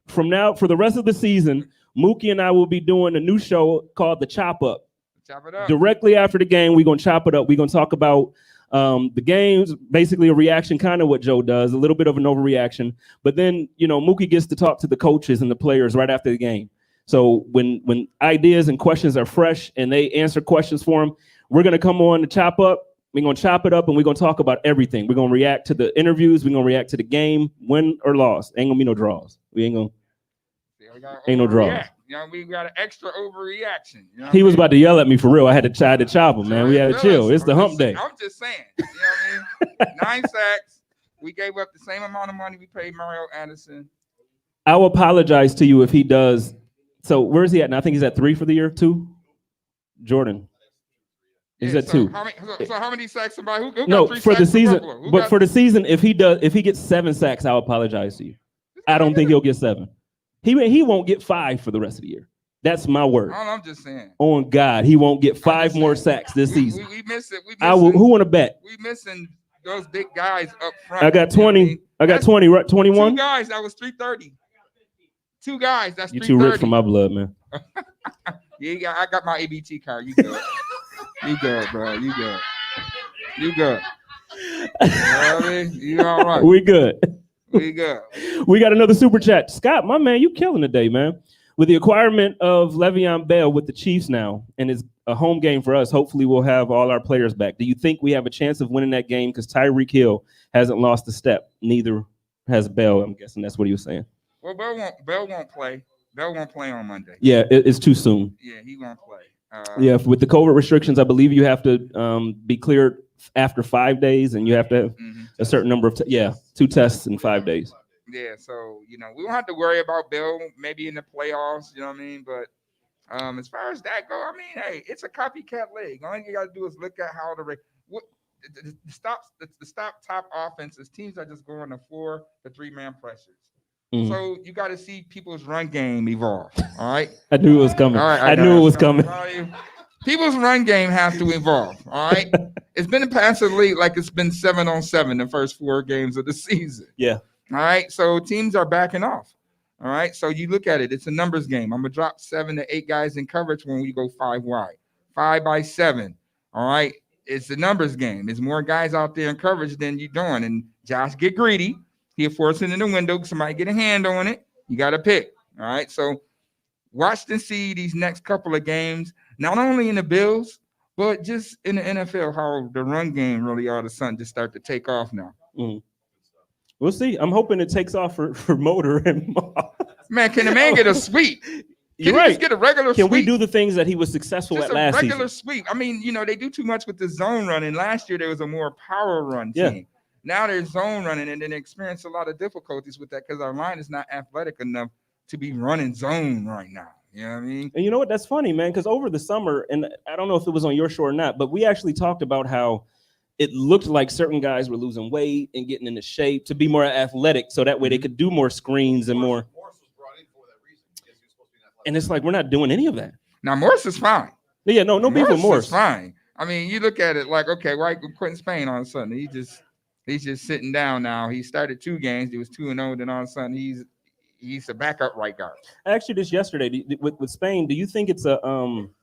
from now for the rest of the season. Mookie and I will be doing a new show called The Chop Up. Chop it up. Directly after the game, we're gonna chop it up. We're gonna talk about the games, basically a reaction, kind of what Joe does, a little bit of an overreaction. But then, Mookie gets to talk to the coaches and the players right after the game. So when ideas and questions are fresh and they answer questions for him, we're gonna come on to Chop Up. We're gonna chop it up and we're gonna talk about everything. We're gonna react to the interviews. We're gonna react to the game, win or loss. Ain't gonna be no draws. We ain't gonna. Ain't no draws. We got an extra overreaction. He was about to yell at me for real. I had to try to chop him, man. We had to chill. It's the hump day. I'm just saying. You know what I mean? 9 sacks. We gave up the same amount of money we paid Mario Anderson. I will apologize to you if he does. So where's he at now? I think he's at 3 for the year. 2. Jordan. He's at 2. How many sacks? Somebody who no, got 3 for the sacks season. Buffalo? But for the season, if he gets 7 sacks, I'll apologize to you. I don't think he'll get 7. He won't get 5 for the rest of the year. That's my word. I'm just saying. On God, he won't get 5 more sacks this season. We miss it. Who want to bet? We missing those big guys up front. I got 20. I got 20. Right, 21. 2 guys. That was 330. 2 guys. That's 330. You too rich for my blood, man. Yeah, I got my ABT card. You good? You good, bro? You good? You good? You know what I mean? You all right? We good. We good. We got another super chat. Scott, my man, you killing today, man. With the acquirement of Le'Veon Bell with the Chiefs now, and it's a home game for us, hopefully we'll have all our players back. Do you think we have a chance of winning that game? Because Tyreek Hill hasn't lost a step. Neither has Bell. I'm guessing that's what he was saying. Well, Bell won't play. Bell won't play on Monday. Yeah, it's too soon. Yeah, he won't play. Yeah, with the COVID restrictions, I believe you have to be cleared after 5 days, and you have to have a certain number of 2 tests in 5 days. Yeah, so we don't have to worry about Bill maybe in the playoffs. You know what I mean? But as far as that go, I mean, hey, it's a copycat league. All you got to do is look at how the stop top offenses teams are just going to 4 to 3-man pressures. So you got to see people's run game evolve. All right. I knew it was coming. All right, I knew it was coming. People's run game have to evolve. All right. It's been a passive league like it's been 7-on-7 the first 4 games of the season. Yeah. All right. So teams are backing off. All right. So you look at it. It's a numbers game. I'm going to drop 7 to 8 guys in coverage when we go 5 wide. 5 by 7. All right. It's a numbers game. There's more guys out there in coverage than you're doing. And Josh get greedy. He'll force it in the window. Somebody get a hand on it. You got to pick. All right. So watch and see these next couple of games, not only in the Bills, but just in the NFL, how the run game really all of a sudden just start to take off now. We'll see. I'm hoping it takes off for Motor and Man, can the man get a sweep? You're he right. Just get a regular Can sweep? we do the things that he was successful just at last season? Just a regular sweep. I mean, they do too much with the zone running. Last year, there was a more power run team. Yeah. Now they're zone running, and then they experience a lot of difficulties with that because our line is not athletic enough to be running zone right now. You know what I mean? And you know what? That's funny, man, because over the summer, and I don't know if it was on your show or not, but we actually talked about how it looked like certain guys were losing weight and getting into shape to be more athletic, so that way they could do more screens and more. And it's like we're not doing any of that. Now Morris is fine. Yeah, no beef with Morris. Is fine. I mean, you look at it like, okay, why Quentin Spain all of a sudden? He's just sitting down now. He started 2 games. He was 2-0. Then all of a sudden he's a backup right guard. I asked you this yesterday with Spain. Do you think it's a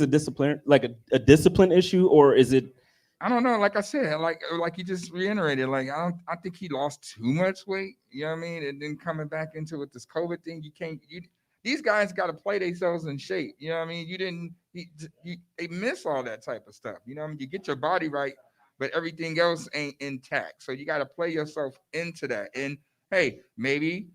discipline, like a discipline issue, or is it? I don't know. Like I said, like you just reiterated, like I think he lost too much weight. You know what I mean? And then coming back into it, this COVID thing, these guys got to play themselves in shape. You know what I mean? They miss all that type of stuff. You know what I mean? You get your body right, but everything else ain't intact. So you got to play yourself into that. And hey, maybe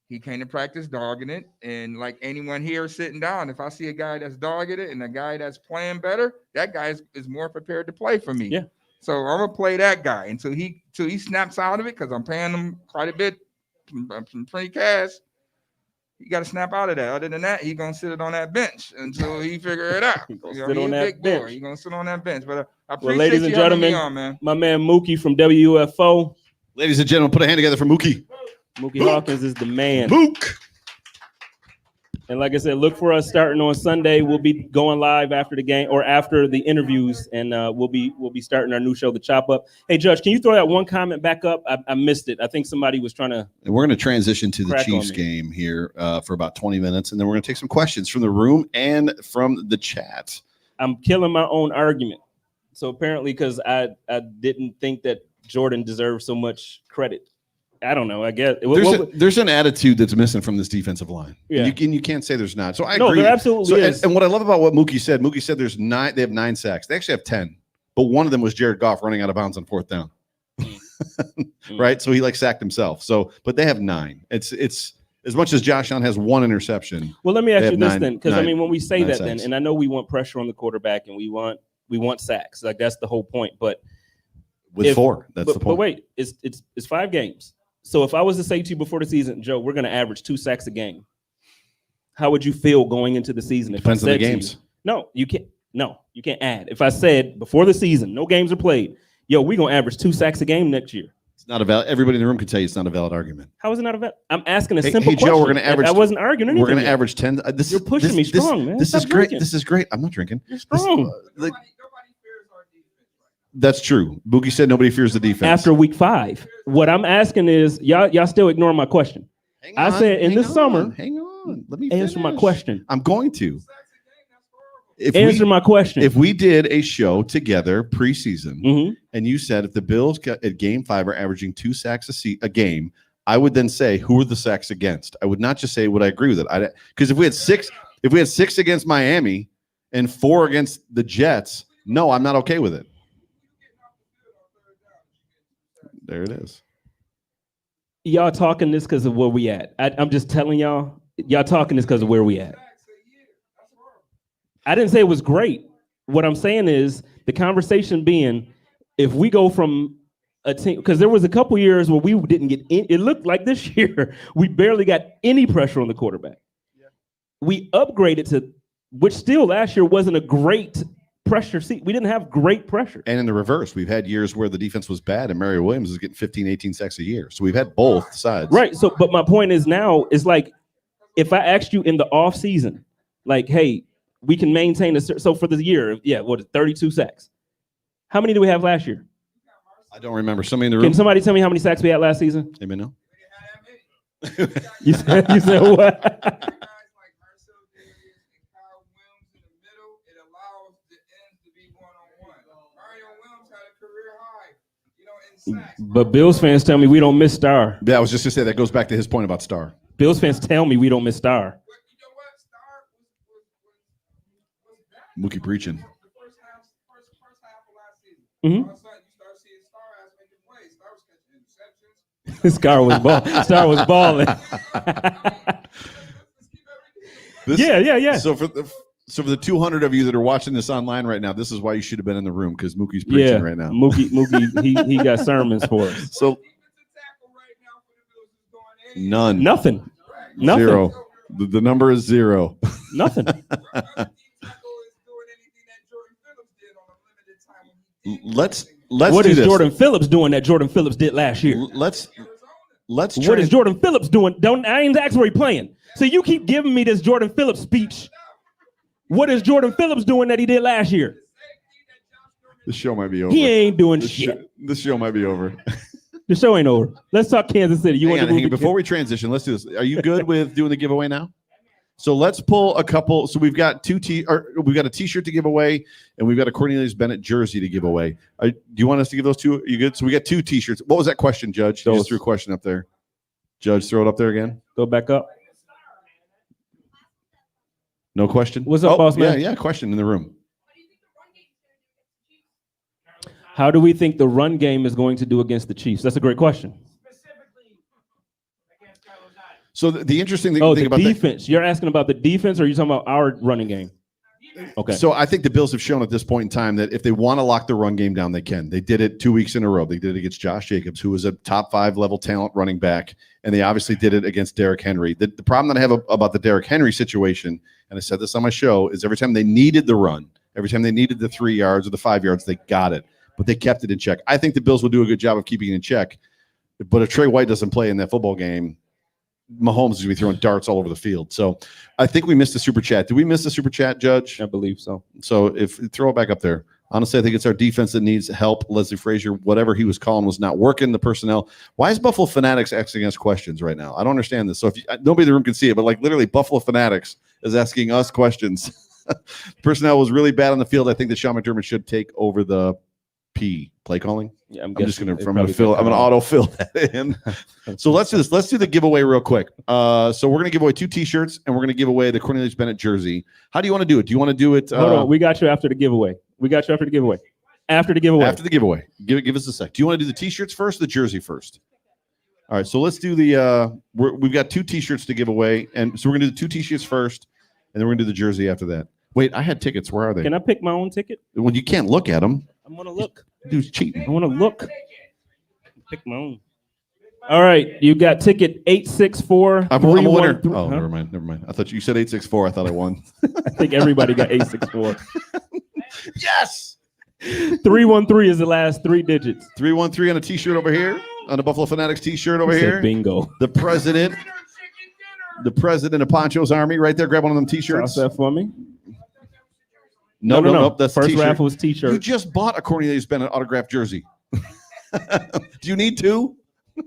He came to practice dogging it. And like anyone here sitting down, if I see a guy that's dogging it and a guy that's playing better, that guy is more prepared to play for me. Yeah. So I'm gonna play that guy until he snaps out of it, because I'm paying him quite a bit from free cash. You got to snap out of that. Other than that, he's gonna sit it on that bench until he figure it out. He gonna You know, sit he on a that big boy. bench. He's gonna sit on that bench. But I Well, appreciate ladies and you having me gentlemen, on, man. my man Mookie from WUFO. Ladies and gentlemen, put a hand together for Mookie. Mookie Hawkins is the man. Mook. And like I said, look for us starting on Sunday. We'll be going live after the game or after the interviews, and we'll be starting our new show, The Chop Up. Hey, Judge, can you throw that one comment back up? I missed it. I think somebody was trying to. And we're going to transition to the Crack on Chiefs me. game here for about 20 minutes, and then we're going to take some questions from the room and from the chat. I'm killing my own argument. So apparently, because I didn't think that Jordan deserved so much credit. I don't know. I guess There's an attitude that's missing from this defensive line. Yeah. And you can't say there's not. So I No, agree. there absolutely So, is. and what I love about what Mookie said there's 9. They have 9 sacks. They actually have 10, but one of them was Jared Goff running out of bounds on 4th down. Right. So he sacked himself. So, but they have 9. It's as much as Josh Allen has 1 interception. Well, let me ask They you have this 9 then, because I mean, when we say 9 that, sacks. then, and I know we want pressure on the quarterback, and we want sacks. Like that's the whole point. But With 4. That's the point. But wait, it's 5 games. So if I was to say to you before the season, Joe, we're going to average 2 sacks a game, how would you feel going into the season? If Depends I on said the to games. you, no, you can't. No, you can't add. If I said before the season, no games are played, yo, we're going to average 2 sacks a game next year. It's not a valid. Everybody in the room can tell you it's not a valid argument. How is it not a valid? I'm asking a Hey, simple question. Joe, we're gonna average. I wasn't arguing anything. We're going to yet. average 10. You're pushing me strong, man. This Stop is great. drinking. This is great. I'm not drinking. You're strong. Nobody fears our defense right That's true. Boogie said nobody fears the defense. After week 5, what I'm asking is, y'all still ignoring my question. Hang I on, said in hang this on, summer, hang on. Let me answer my finish. question. I'm going to. now. Sacks a game, that's horrible. If Answer my question. if we did a show together preseason, Mhm. and you said if the Bills at game 5 are averaging 2 sacks a game, I would then say who are the sacks against. I would not just say would I agree with it. Because if we had 6 against Miami and 4 against the Jets, no, I'm not okay with it. There it is. Y'all talking this because of where we at. I'm just telling y'all talking this because of where we at. I didn't say it was great. What I'm saying is the conversation being, if we go from a team, because there was a couple years where we didn't get in, it looked like this year we barely got any pressure on the quarterback. Yeah. We upgraded to, which still last year wasn't a great pressure. See, we didn't have great pressure. And in the reverse, we've had years where the defense was bad and Mario Williams is getting 15, 18 sacks a year. So we've had both sides. Right. So, but my point is now is like, if I asked you in the off season, like, hey, we can maintain so for the year, 32 sacks. How many do we have last year? I don't remember. Somebody in the room. Can somebody tell me how many sacks we had last season? Anybody know? You said what? But Bills fans tell me we don't miss Star. Yeah, I was just going to say that goes back to his point about Star. Bills fans tell me we don't miss Star. Mookie preaching. Mm-hmm. Star was balling. Yeah. So for the 200 of you that are watching this online right now, this is why you should have been in the room, because Mookie's preaching right now. Mookie, he got sermons for us. So none. Nothing. 0. The number is 0. Nothing. Let's what do is this. Jordan Phillips doing that Jordan Phillips did last year? Let's What try. is Jordan Phillips doing? I ain't asked where he playing. So you keep giving me this Jordan Phillips speech. What is Jordan Phillips doing that he did last year? The show might be over. He ain't doing shit. The show might be over. The show ain't over. Let's talk Kansas City. Hang on, before we transition, let's do this. Are you good with doing the giveaway now? So let's pull a couple. So we've got we've got a T-shirt to give away, and we've got a Cornelius Bennett jersey to give away. Do you want us to give those 2? Are you good? So we got 2 T-shirts. What was that question, Judge? You just threw a question up there. Judge, throw it up there again. Go back up. No question. What's up, boss man? Yeah, question in the room. How do we think the run game is going to do against the Chiefs? That's a great question. So the interesting thing, Oh, thing the about defense. You're asking about the defense, or are you talking about our running game? Okay. So I think the Bills have shown at this point in time that if they want to lock the run game down, they can. They did it 2 weeks in a row. They did it against Josh Jacobs, who was a top 5 level talent running back, and they obviously did it against Derrick Henry. The problem that I have about the Derrick Henry situation, and I said this on my show, is every time they needed the run, every time they needed the 3 yards or the 5 yards, they got it, but they kept it in check. I think the Bills will do a good job of keeping it in check, but if Trey White doesn't play in that football game, Mahomes is going to be throwing darts all over the field. So I think we missed the super chat. Did we miss the super chat, Judge? I believe so. So if throw it back up there. Honestly, I think it's our defense that needs help. Leslie Frazier, whatever he was calling, was not working. The personnel. Why is Buffalo Fanatics asking us questions right now? I don't understand this. So if nobody in the room can see it, but like literally Buffalo Fanatics is asking us questions. Personnel was really bad on the field. I think that Sean McDermott should take over the play calling. Yeah, I'm just gonna auto fill that in. So let's do this. Let's do the giveaway real quick. So we're gonna give away 2 T-shirts and we're gonna give away the Cornelius Bennett jersey. How do you want to do it? Do you want to do it? Hold on, we got you after the giveaway. After the giveaway. After the giveaway. Give us a sec. Do you want to do the T-shirts first, or the jersey first? All right. So let's do the. We've got 2 T-shirts to give away, and so we're gonna do the 2 T-shirts first, and then we're gonna do the jersey after that. Wait, I had tickets. Where are they? Can I pick my own ticket? Well, you can't look at them. I'm gonna look. Dude's cheating. I want to look. Pick my own. All right, you got ticket 864. I'm a winner. Huh? Never mind. I thought you said 864. I thought I won. I think everybody got 864. Yes. 313 is the last 3 digits. 313 on a T-shirt over here. On a Buffalo Fanatics T-shirt over here. Bingo. The president of Poncho's Army, right there. Grab one of them T-shirts. Toss that for me. No. That's first T-shirt. raffle was T-shirt. You just bought a Cornelius Bennett autographed jersey. Do you need 2?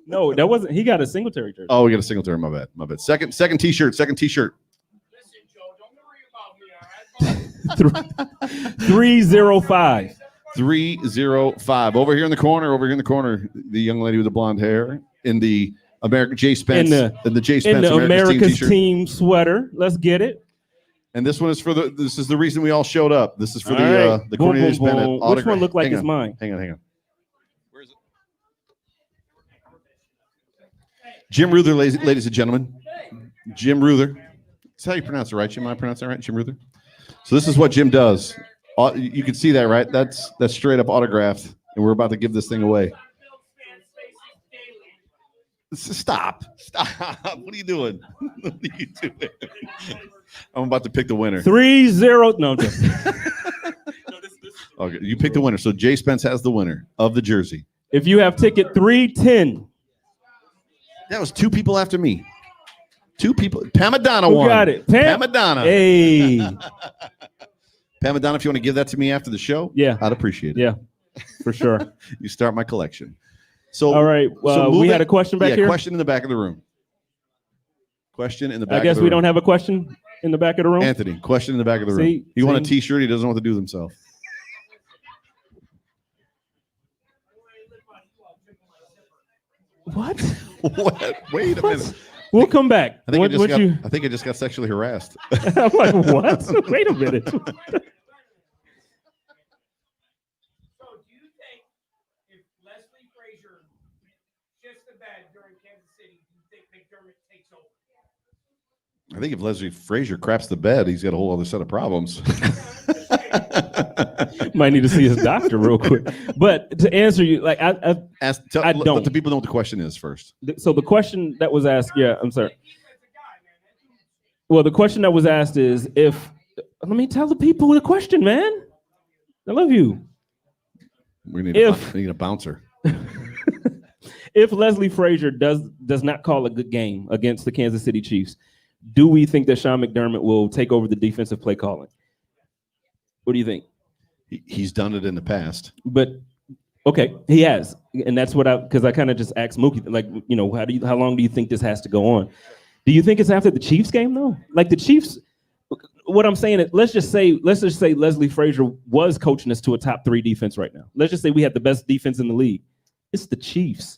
No, that wasn't. He got a Singletary jersey. Oh, we got a Singletary. My bad. Second T-shirt. Listen, Joe, don't worry about me, all right? 305. 305. Over here in the corner. The young lady with the blonde hair in the American Jay Spence. In the Jay Spence in the America's team, team sweater. Let's get it. And this one is this is the reason we all showed up. This is for the Cornelius Bennett autograph. Which one looked like it's mine? Hang on. Where is it? Jim Ruther, ladies and gentlemen. Jim Ruther. That's how you pronounce it, right? Jim, I pronounce that right? Jim Ruther. So this is what Jim does. You can see that, right? That's straight up autographed, and we're about to give this thing away. Stop. What are you doing? I'm about to pick the winner. 3-0. No, just Okay, you pick the winner. So Jay Spence has the winner of the jersey. if you have ticket 310. That was 2 people after me. 2 people. Pamadonna won. Who got it? Pamadonna. Hey. Pamadonna, if you want to give that to me after the show, Yeah. I'd appreciate it. Yeah, for sure. You start my collection. So All right. We had a question back here. Question in the back of the room. Question in the back of the room. I guess we don't have a question in the back of the room. Anthony, question in the back of the room. He won a T-shirt. He doesn't know what to do with himself. What? What? Wait a minute. We'll come back. I think I just got sexually harassed. I'm like, what? Wait a minute. So, do you think if Leslie Frazier shifts the bed during Kansas City, do you think McDermott takes over? I think if Leslie Frazier craps the bed, he's got a whole other set of problems. Might need to see his doctor real quick. But to answer you, like I don't. Let the people know what the question is first. So the question that was asked, I'm sorry. Well, the question that was asked is if. Let me tell the people the question, man. I love you. We need a bouncer. If Leslie Frazier does not call a good game against the Kansas City Chiefs, do we think that Sean McDermott will take over the defensive play calling? What do you think? He's done it in the past. But okay, he has, and that's what because I kind of just asked Mookie, like, how long do you think this has to go on? Do you think it's after the Chiefs game though? Like the Chiefs, what I'm saying is, let's just say Leslie Frazier was coaching us to a top 3 defense right now. Let's just say we had the best defense in the league. It's the Chiefs.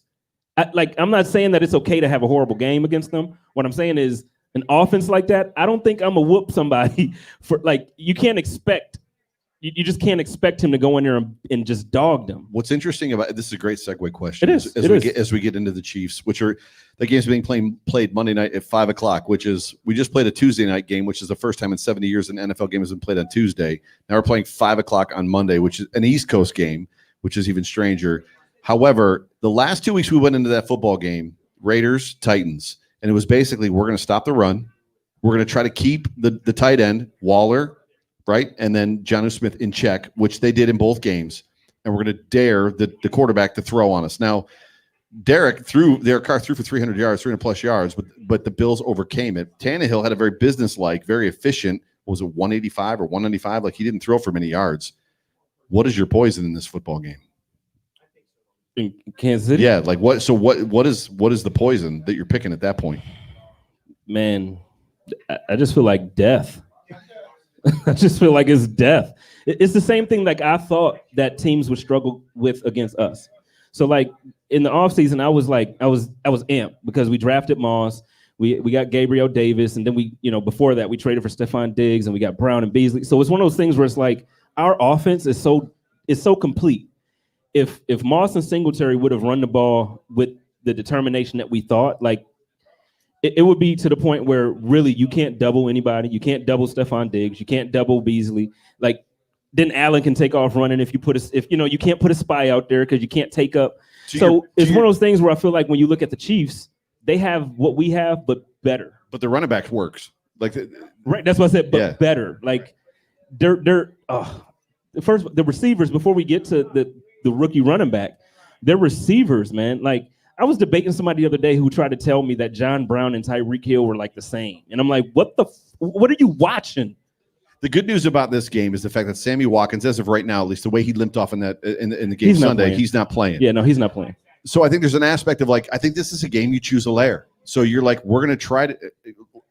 I'm not saying that it's okay to have a horrible game against them. What I'm saying is an offense like that, I don't think I'm gonna whoop somebody for you can't expect you just can't expect him to go in there and just dog them. What's interesting about this is a great segue question. It is. As we get into the Chiefs, which are the games being played Monday night at 5:00, which is we just played a Tuesday night game, which is the first time in 70 years an NFL game has been played on Tuesday. Now we're playing 5:00 on Monday, which is an East Coast game, which is even stranger. However, the last 2 weeks we went into that football game, Raiders, Titans, and it was basically we're going to stop the run. We're going to try to keep the tight end, Waller, right? And then Jonnu Smith in check, which they did in both games. And we're going to dare the quarterback to throw on us. Now, Derek threw for 300 yards, 300 plus yards, but the Bills overcame it. Tannehill had a very businesslike, very efficient, was it 185 or 195? Like he didn't throw for many yards. What is your poison in this football game? In Kansas City? Yeah, like what? So what is the poison that you're picking at that point? Man, I just feel like death. I just feel like it's death. It's the same thing like I thought that teams would struggle with against us. So like in the offseason, I was amped because we drafted Moss, we got Gabriel Davis, and then before that we traded for Stephon Diggs and we got Brown and Beasley. So it's one of those things where it's like our offense is so complete. If Moss and Singletary would have run the ball with the determination that we thought, like it would be to the point where really you can't double anybody. You can't double Stephon Diggs. You can't double Beasley. Like then Allen can take off running if you can't put a spy out there because you can't take up. So it's one of those things where I feel like when you look at the Chiefs, they have what we have, but better. But the running back works. Right. That's what I said, but better. Like the receivers, before we get to the rookie running back, they're receivers, man. Like I was debating somebody the other day who tried to tell me that John Brown and Tyreek Hill were like the same. And I'm like, what are you watching? The good news about this game is the fact that Sammy Watkins, as of right now, at least the way he limped off in the game Sunday, he's not playing. Yeah, no, he's not playing. So I think there's an aspect of like, I think this is a game you choose a layer. So you're like, we're going to try to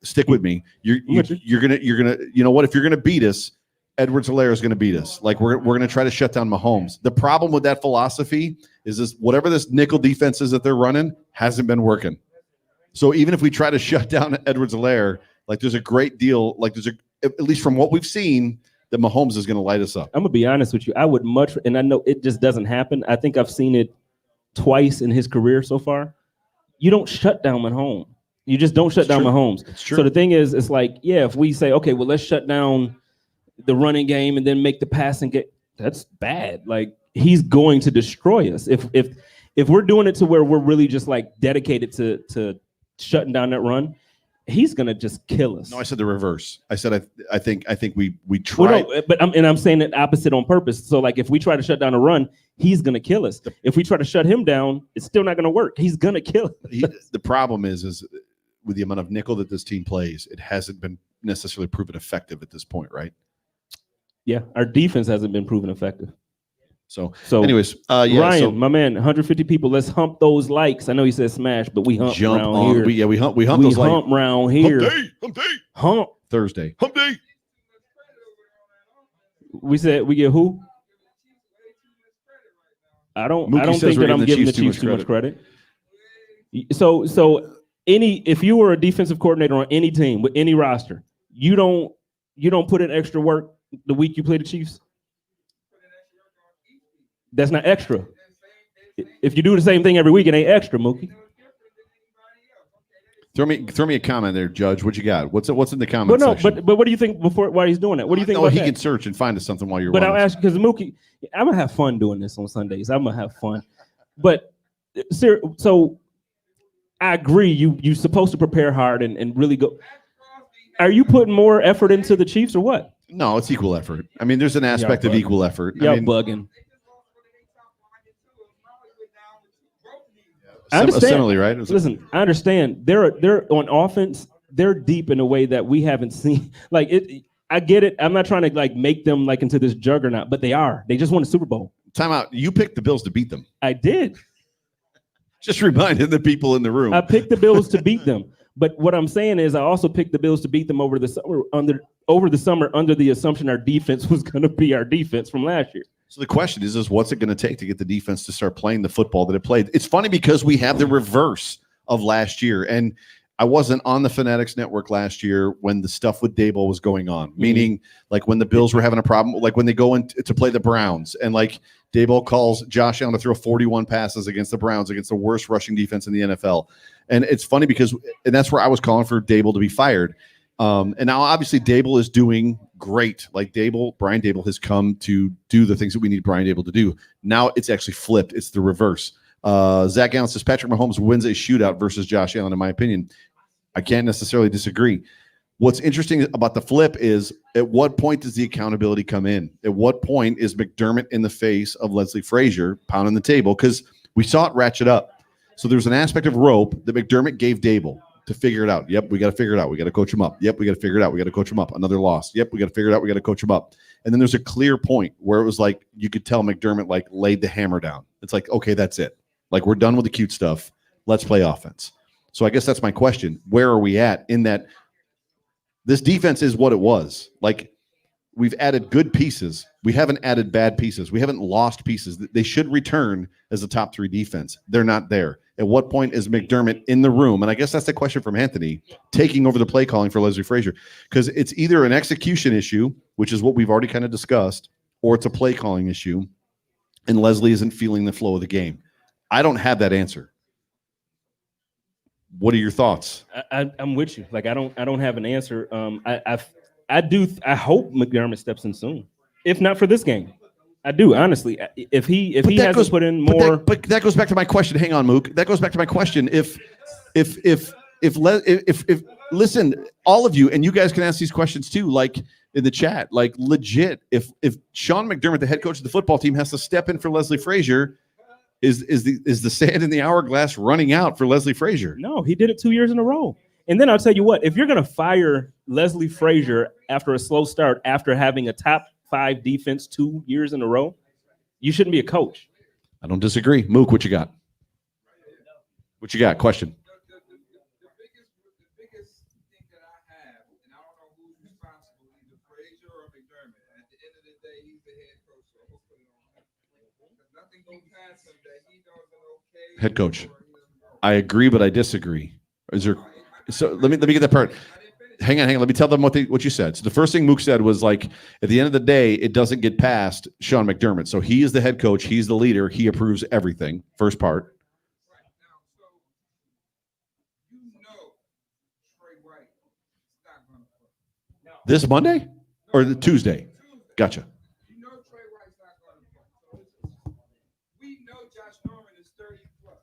stick with me. You're going to, you know what, if you're going to beat us, Edwards-Helaire is going to beat us. Like we're going to try to shut down Mahomes. The problem with that philosophy is this: whatever this nickel defense is that they're running hasn't been working. So even if we try to shut down Edwards-Helaire, like there's a great deal, like at least from what we've seen, that Mahomes is going to light us up. I'm gonna be honest with you. I would much, and I know it just doesn't happen. I think I've seen it twice in his career so far. You don't shut down Mahomes. You just don't shut down Mahomes. It's true. So the thing is, it's like, yeah, if we say, okay, well, let's shut down the running game and then make the passing game, that's bad. Like he's going to destroy us. If we're doing it to where we're really just like dedicated to shutting down that run, he's gonna just kill us. No, I said the reverse. I said I think we try. Well, no, I'm saying it opposite on purpose. So like if we try to shut down a run, he's gonna kill us. If we try to shut him down, it's still not gonna work. He's gonna kill us. The problem is with the amount of nickel that this team plays, it hasn't been necessarily proven effective at this point, right? Yeah, our defense hasn't been proven effective. So anyways, Ryan, my man, 150 people. Let's hump those likes. I know he said smash, but we hump around here. We hump those likes. Hump around here. Hump day. Hump Thursday. Hump day. We said we get who? I don't think that I'm giving the Chiefs too much credit. So if you were a defensive coordinator on any team with any roster, you don't put in extra work the week you play the Chiefs? That's not extra. If you do the same thing every week, it ain't extra, Mookie. Throw me a comment there, Judge. What you got? What's in the comment section? But what do you think while he's doing that? What do you think? About he that? can search and find us something while you're. But I'll ask you because Mookie, I'm gonna have fun doing this on Sundays. I'm gonna have fun. But so I agree. You're supposed to prepare hard and really go. Are you putting more effort into the Chiefs or what? No, it's equal effort. I mean, there's an aspect of equal effort. Y'all bugging. I understand. Similarly, right? Listen, I understand. They're on offense. They're deep in a way that we haven't seen. Like it, I get it. I'm not trying to like make them like into this juggernaut, but they are. They just won a Super Bowl. Time out. You picked the Bills to beat them. I did. Just reminding the people in the room. I picked the Bills to beat them. But what I'm saying is I also picked the Bills to beat them over the summer under the assumption our defense was going to be our defense from last year. So the question is what's it going to take to get the defense to start playing the football that it played? It's funny because we have the reverse of last year. And I wasn't on the Fanatics network last year when the stuff with Daboll was going on, meaning like when the Bills were having a problem, like when they go in to play the Browns and like Daboll calls Josh Allen to throw 41 passes against the Browns, against the worst rushing defense in the NFL. And it's funny because, and that's where I was calling for Daboll to be fired. And now obviously Daboll is doing great. Like Brian Daboll has come to do the things that we need Brian Daboll to do. Now it's actually flipped. It's the reverse. Zach Allen says Patrick Mahomes wins a shootout versus Josh Allen, in my opinion. I can't necessarily disagree. What's interesting about the flip is at what point does the accountability come in? At what point is McDermott in the face of Leslie Frazier pounding the table? Because we saw it ratchet up. So there's an aspect of rope that McDermott gave Daboll to figure it out. Yep, we got to figure it out. We got to coach him up. Yep, we got to figure it out. We got to coach him up. Another loss. Yep, we got to figure it out. We got to coach him up. And then there's a clear point where it was like you could tell McDermott like laid the hammer down. It's like, okay, that's it. Like we're done with the cute stuff. Let's play offense. So I guess that's my question. Where are we at in that this defense is what it was? Like we've added good pieces. We haven't added bad pieces. We haven't lost pieces. They should return as a top 3 defense. They're not there. At what point is McDermott in the room? And I guess that's the question from Anthony, taking over the play calling for Leslie Frazier. Because it's either an execution issue, which is what we've already kind of discussed, or it's a play calling issue, and Leslie isn't feeling the flow of the game. I don't have that answer. What are your thoughts? I'm with you. Like I don't have an answer. I hope McDermott steps in soon, if not for this game. I do, honestly. If he hasn't put in more, but that goes back to my question. Hang on, Mook. That goes back to my question. If listen, all of you, and you guys can ask these questions too, like in the chat, like legit. If Sean McDermott, the head coach of the football team, has to step in for Leslie Frazier, is the sand in the hourglass running out for Leslie Frazier? No, he did it 2 years in a row. And then I'll tell you what, if you're going to fire Leslie Frazier after a slow start, after having a top 5 defense 2 years in a row, you shouldn't be a coach. I don't disagree. Mook, what you got? What you got? Question. The biggest thing that I have, and I don't know who's responsible, either Frazier or McDermott. At the end of the day, he's the head coach, so we'll put it on him. Because nothing goes past him that he doesn't okay. Head coach. I agree, but I disagree. Is there? So let me get that part. Hang on. Let me tell them what you said. So the first thing Mook said was like, at the end of the day, it doesn't get past Sean McDermott. So he is the head coach. He's the leader. He approves everything. First part. This Monday or the Tuesday? Gotcha. You know Trey White's not going to play. So we know Josh Norman is 30 plus.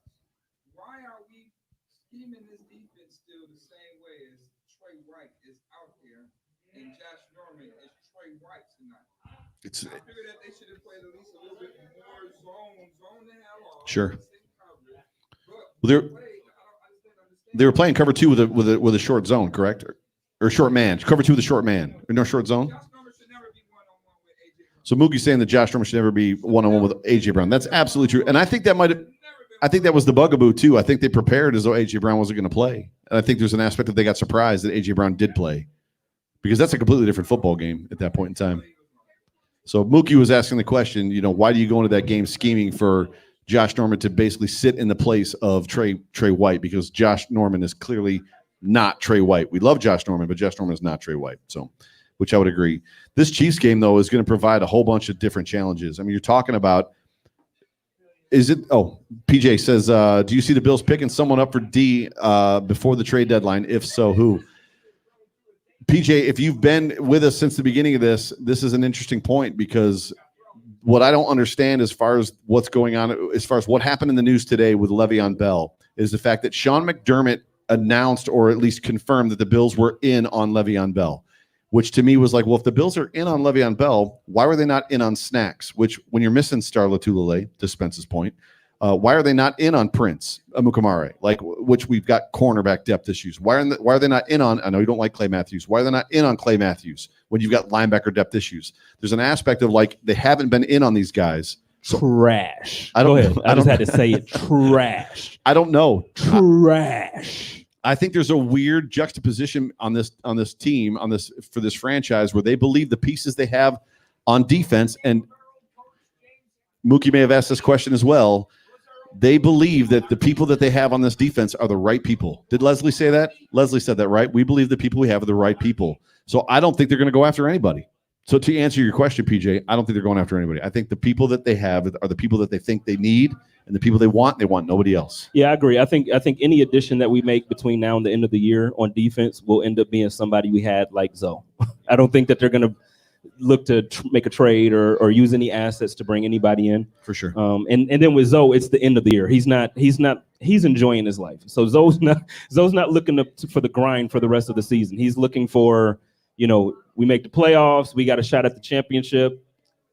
Why are we scheming this defense still the same way as Trey White is out there and Josh Norman is Trey White tonight? I figured that they should have played at least a little bit more zone the hell off. Sure. Well, they were playing cover 2 with a short zone, correct? Or short man. Cover 2 with a short man. Or no short zone? So Mookie's saying that Josh Norman should never be one-on-one with A.J. Brown. That's absolutely true. And I think that was the bugaboo too. I think they prepared as though A.J. Brown wasn't going to play. And I think there's an aspect that they got surprised that A.J. Brown did play. Because that's a completely different football game at that point in time. So Mookie was asking the question, why do you go into that game scheming for Josh Norman to basically sit in the place of Trey White? Because Josh Norman is clearly not Trey White. We love Josh Norman, but Josh Norman is not Trey White. So, which I would agree. This Chiefs game, though, is going to provide a whole bunch of different challenges. I mean, you're talking about, PJ says, do you see the Bills picking someone up for D before the trade deadline? If so, who? PJ, if you've been with us since the beginning of this is an interesting point, because what I don't understand as far as what's going on, as far as what happened in the news today with Le'Veon Bell, is the fact that Sean McDermott announced or at least confirmed that the Bills were in on Le'Veon Bell, which to me was like, well, if the Bills are in on Le'Veon Bell, why were they not in on Snacks? Which, when you're missing Star Latulele, to Spence's point, why are they not in on Prince Amukamara? Like, which we've got cornerback depth issues. Why are they not in on? I know you don't like Clay Matthews. Why are they not in on Clay Matthews when you've got linebacker depth issues? There's an aspect of like they haven't been in on these guys. So, trash. Go ahead. I just had to say it. Trash. I don't know. Trash. I think there's a weird juxtaposition on this team, for this franchise, where they believe the pieces they have on defense, and Mookie may have asked this question as well. They believe that the people that they have on this defense are the right people. Did Leslie say that? Leslie said that, right? We believe the people we have are the right people. So I don't think they're going to go after anybody. So to answer your question, PJ, I don't think they're going after anybody. I think the people that they have are the people that they think they need, and the people they want nobody else. Yeah, I agree. I think any addition that we make between now and the end of the year on defense will end up being somebody we had like Zoe. I don't think that they're going to look to make a trade or use any assets to bring anybody in. For sure. And then with Zoe, it's the end of the year. He's enjoying his life. So Zoe's not looking for the grind for the rest of the season. He's looking for, we make the playoffs. We got a shot at the championship.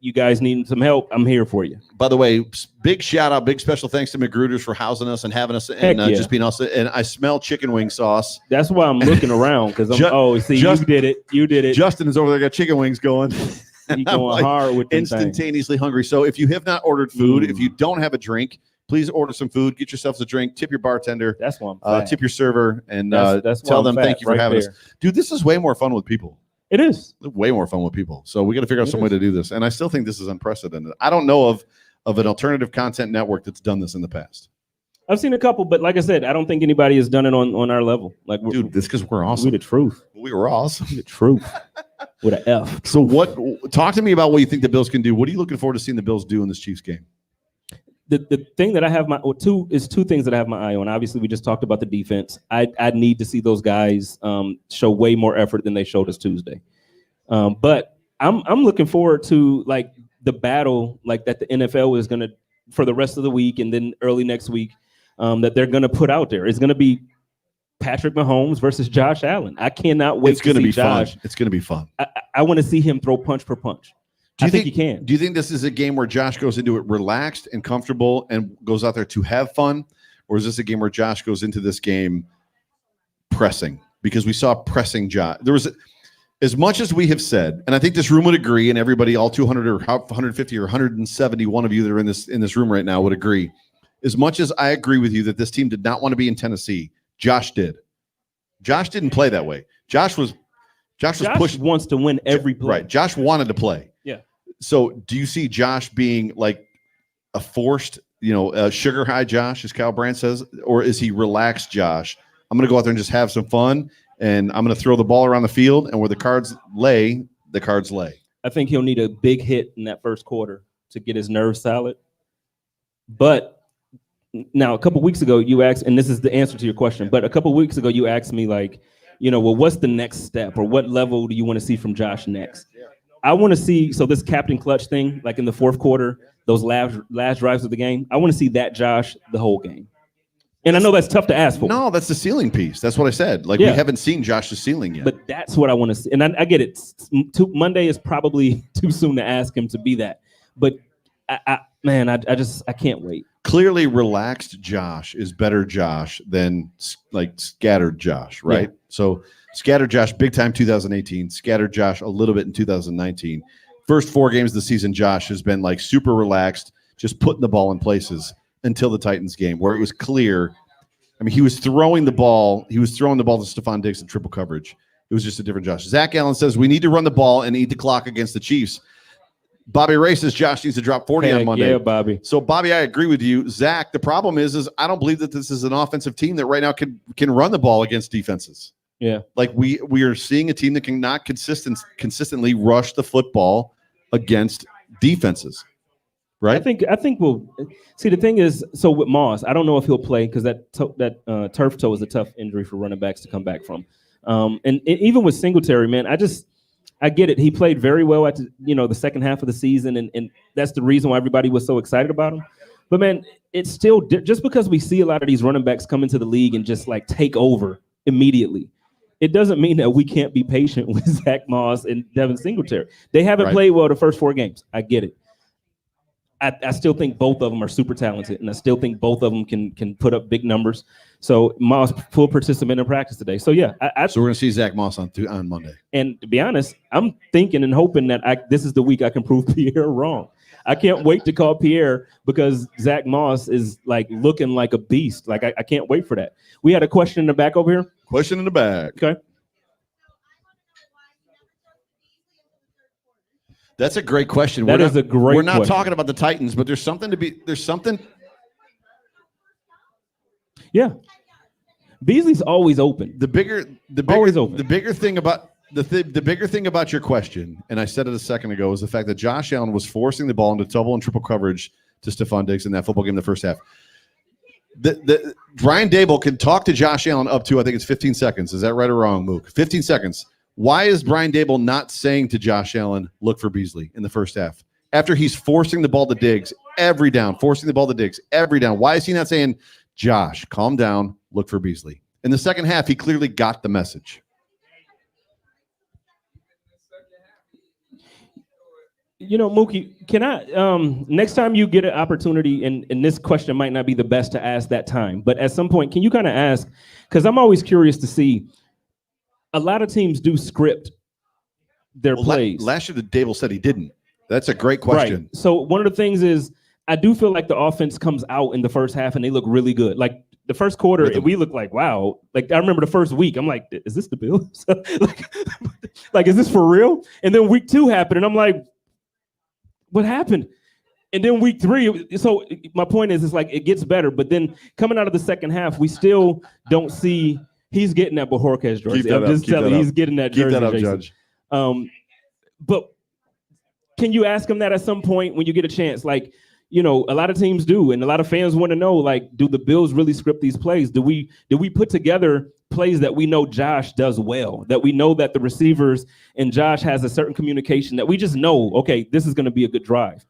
You guys need some help. I'm here for you. By the way, big shout out, big special thanks to Macgruders for housing us and having us and just being us. And I smell chicken wing sauce. That's why I'm looking around because you did it. You did it. Justin is over there, got chicken wings going. He's going hard with them instantaneously hungry. So if you have not ordered food, if you don't have a drink, please order some food. Get yourselves a drink. Tip your bartender. That's one. Tip your server and that's tell them thank you for having there. us. Dude, this is way more fun with people. It is way more fun with people. So we got to figure out some way to do this. And I still think this is unprecedented. I don't know of an alternative content network that's done this in the past. I've seen a couple, but like I said, I don't think anybody has done it on our level. Like, dude, this because we're awesome. We the truth. We were awesome. The truth with an F. So talk to me about what you think the Bills can do. What are you looking forward to seeing the Bills do in this Chiefs game? The thing that I have two things that I have my eye on. Obviously, we just talked about the defense. I need to see those guys show way more effort than they showed us Tuesday. But I'm looking forward to like the battle like that the NFL is gonna for the rest of the week and then early next week that they're gonna put out there. It's gonna be Patrick Mahomes versus Josh Allen. I cannot wait. It's gonna be Josh. Fun. It's gonna be fun. I want to see him throw punch for punch. I think he can. Do you think this is a game where Josh goes into it relaxed and comfortable and goes out there to have fun? Or is this a game where Josh goes into this game pressing? Because we saw pressing Josh. There was, as much as we have said, and I think this room would agree, and everybody, all 200 or 150 or 171 of you that are in this room right now would agree. As much as I agree with you that this team did not want to be in Tennessee, Josh did. Josh didn't play that way. Josh pushed. Wants to win every play. Right. Josh wanted to play. Yeah. So do you see Josh being like a forced, sugar high Josh, as Kyle Brandt says, or is he relaxed Josh? I'm going to go out there and just have some fun, and I'm going to throw the ball around the field, and where the cards lay, the cards lay. I think he'll need a big hit in that first quarter to get his nerves solid. But now, a couple weeks ago, you asked, and this is the answer to your question, but a couple weeks ago, you asked me, like, what's the next step, or what level do you want to see from Josh next? I want to see, so this Captain Clutch thing, like in the fourth quarter, those last drives of the game, I want to see that Josh the whole game. And I know that's tough to ask for. No, that's the ceiling piece. That's what I said. Like, we haven't seen Josh's ceiling yet. But that's what I want to see. And I get it. Monday is probably too soon to ask him to be that. But, I can't wait. Clearly, relaxed Josh is better Josh than, like, scattered Josh, right? Yeah. So, scattered Josh, big time 2018. Scattered Josh a little bit in 2019. First 4 games of the season, Josh has been, like, super relaxed, just putting the ball in places. Until the Titans game, where it was clear. I mean, he was throwing the ball. He was throwing the ball to Stephon Diggs in triple coverage. It was just a different Josh. Zach Allen says we need to run the ball and eat the clock against the Chiefs. Bobby Ray says Josh needs to drop 40 on Monday. Yeah, Bobby. So, Bobby, I agree with you. Zach, the problem is I don't believe that this is an offensive team that right now can run the ball against defenses. Yeah. Like we are seeing a team that can not consistently rush the football against defenses. Right. I think we'll see. The thing is, so with Moss, I don't know if he'll play because that turf toe is a tough injury for running backs to come back from. And even with Singletary, man, I get it. He played very well at the second half of the season, and that's the reason why everybody was so excited about him. But man, it's still just because we see a lot of these running backs come into the league and just like take over immediately, it doesn't mean that we can't be patient with Zach Moss and Devin Singletary. They haven't played well the first 4 games. I get it. I still think both of them are super talented, and I still think both of them can put up big numbers. So Moss full participant in practice today. So yeah, so we're gonna see Zach Moss on Monday. And to be honest, I'm thinking and hoping that this is the week I can prove Pierre wrong. I can't wait to call Pierre because Zach Moss is like looking like a beast. Like I can't wait for that. We had a question in the back over here. Question in the back. Okay. That's a great question. We're not talking about the Titans, but there's something. Yeah. Beasley's always open. Always open. The bigger thing about the bigger thing about your question, and I said it a second ago, is the fact that Josh Allen was forcing the ball into double and triple coverage to Stephon Diggs in that football game in the first half. The Brian Daboll can talk to Josh Allen up to, I think it's 15 seconds. Is that right or wrong, Mook? 15 seconds. Why is Brian Daboll not saying to Josh Allen, look for Beasley in the first half? After he's forcing the ball to Diggs every down, why is he not saying, Josh, calm down, look for Beasley? In the second half, he clearly got the message. You know, Mookie, can I, next time you get an opportunity, and this question might not be the best to ask that time, but at some point, can you kind of ask, because I'm always curious to see, a lot of teams do script their plays. Last year, the Daboll said he didn't. That's a great question. Right. So one of the things is, I do feel like the offense comes out in the first half and they look really good. Like the first quarter, we look like, wow. Like I remember the first week, I'm like, is this the Bills? like, is this for real? And then week 2 happened and I'm like, what happened? And then week 3, so my point is, it's like it gets better, but then coming out of the second half, we still don't see he's getting that Bojorquez jersey. I'm just telling you, he's getting that jersey. Keep that up, Jason. Judge. But can you ask him that at some point when you get a chance? Like, you know, a lot of teams do, and a lot of fans want to know, like, do the Bills really script these plays? Do we put together plays that we know Josh does well, that we know that the receivers and Josh has a certain communication that we just know, okay, this is going to be a good drive?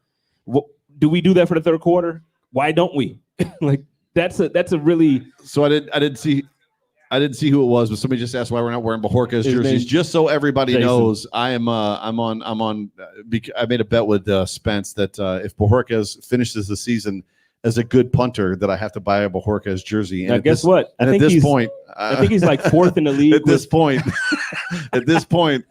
Do we do that for the third quarter? Why don't we? Like, that's a really. So I didn't see who it was, but somebody just asked why we're not wearing Bojorquez jerseys. Just so everybody Jason knows, I made a bet with Spence that if Bojorquez finishes the season as a good punter, that I have to buy a Bojorquez jersey. And guess what? I think he's like 4th in the league. At this point,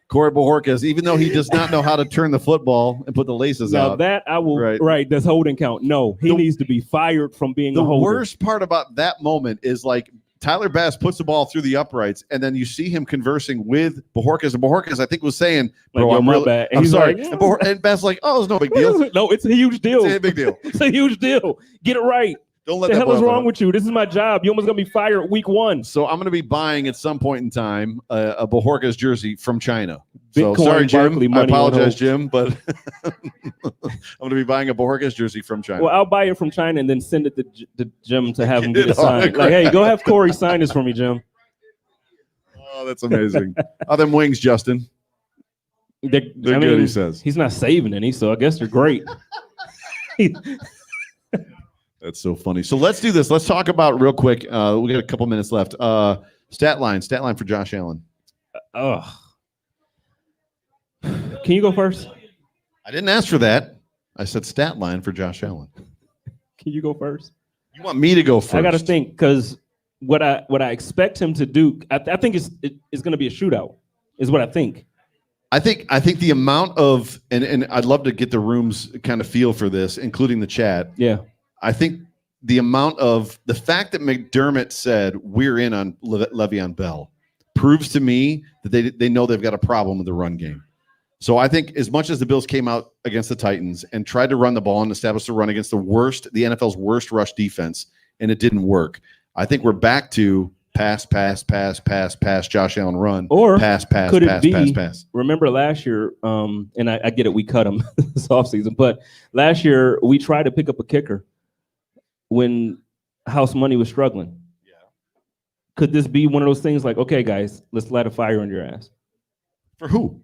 Corey Bojorquez, even though he does not know how to turn the football and put the laces now out. That I will right. Does holding count? No, he needs to be fired from being a holder. The worst part about that moment is like Tyler Bass puts the ball through the uprights, and then you see him conversing with Bojorquez. And Bojorquez, I think, was saying, "Bro, like, I'm sorry." Like, yeah. And Bass like, "Oh, it's no big deal." No, it's a huge deal. It's a big deal. It's a huge deal. Get it right. Don't let the that hell is wrong with you? This is my job. You almost gonna be fired week 1. So I'm gonna be buying at some point in time a Bojorquez jersey from China. Bitcoin, so sorry, Jim. I apologize, Jim, but I'm gonna be buying a Bojorquez jersey from China. Well, I'll buy it from China and then send it to Jim to have him get it signed. Like, hey, go have Corey sign this for me, Jim. Oh, that's amazing. How them wings, Justin? They're good, he says. He's not saving any, so I guess they're great. That's so funny. So let's do this. Let's talk about real quick. We got a couple minutes left. Stat line for Josh Allen. Can you go first? I didn't ask for that. I said stat line for Josh Allen. Can you go first? You want me to go first? I got to think, because what I expect him to do, I think it's going to be a shootout. Is what I think. I think the amount of and I'd love to get the room's kind of feel for this, including the chat. Yeah. I think the amount of the fact that McDermott said we're in on Le'Veon Bell proves to me that they know they've got a problem with the run game. So I think as much as the Bills came out against the Titans and tried to run the ball and establish the run against the NFL's worst rush defense, and it didn't work, I think we're back to pass, Josh Allen run, or pass. Remember last year, and I get it, we cut him this offseason, but last year we tried to pick up a kicker when House Money was struggling. Yeah. Could this be one of those things like, okay, guys, let's light a fire under your ass? For who?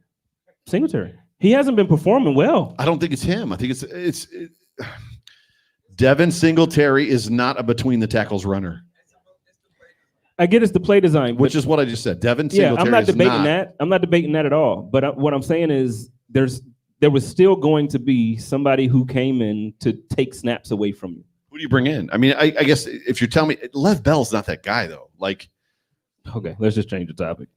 Singletary. He hasn't been performing well. I don't think it's him. I think it's Devin Singletary is not a between the tackles runner. I get it's the play design, which is what I just said. Devin Singletary. I'm not debating that. I'm not debating that at all. But what I'm saying is there was still going to be somebody who came in to take snaps away from you. Who do you bring in? I mean, I guess if you're telling me Lev Bell's not that guy though. Like, okay, let's just change the topic.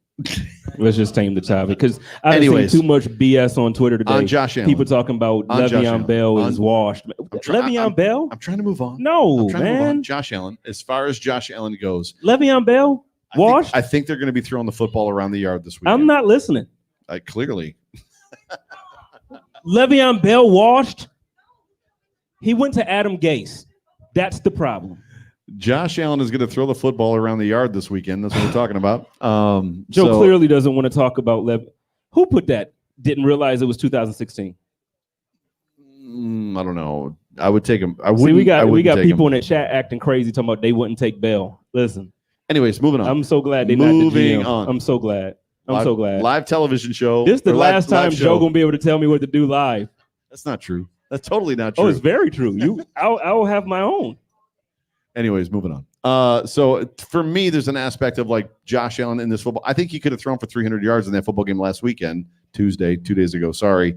Let's just tame the topic, because I've seen too much BS on Twitter today. On Josh Allen. People talking about Le'Veon Bell is washed. Le'Veon Bell? I'm trying to move on. No, man. Josh Allen. As far as Josh Allen goes, Le'Veon Bell washed. I think they're going to be throwing the football around the yard this week. I'm not listening. Clearly. Le'Veon Bell washed. He went to Adam Gase. That's the problem. Josh Allen is going to throw the football around the yard this weekend. That's what we're talking about. Joe clearly doesn't want to talk about Who put that? Didn't realize it was 2016. I don't know. I would take him. See, we got people in the chat acting crazy, talking about they wouldn't take Bell. Listen. Anyways, moving on. I'm so glad they're not the GM. I'm so glad. I'm so glad. Live television show. This is the last time Joe gonna be able to tell me what to do live. That's not true. That's totally not true. Oh, it's very true. I'll have my own. Anyways, moving on. So for me, there's an aspect of like Josh Allen in this football. I think he could have thrown for 300 yards in that football game last weekend, Tuesday, 2 days ago. Sorry.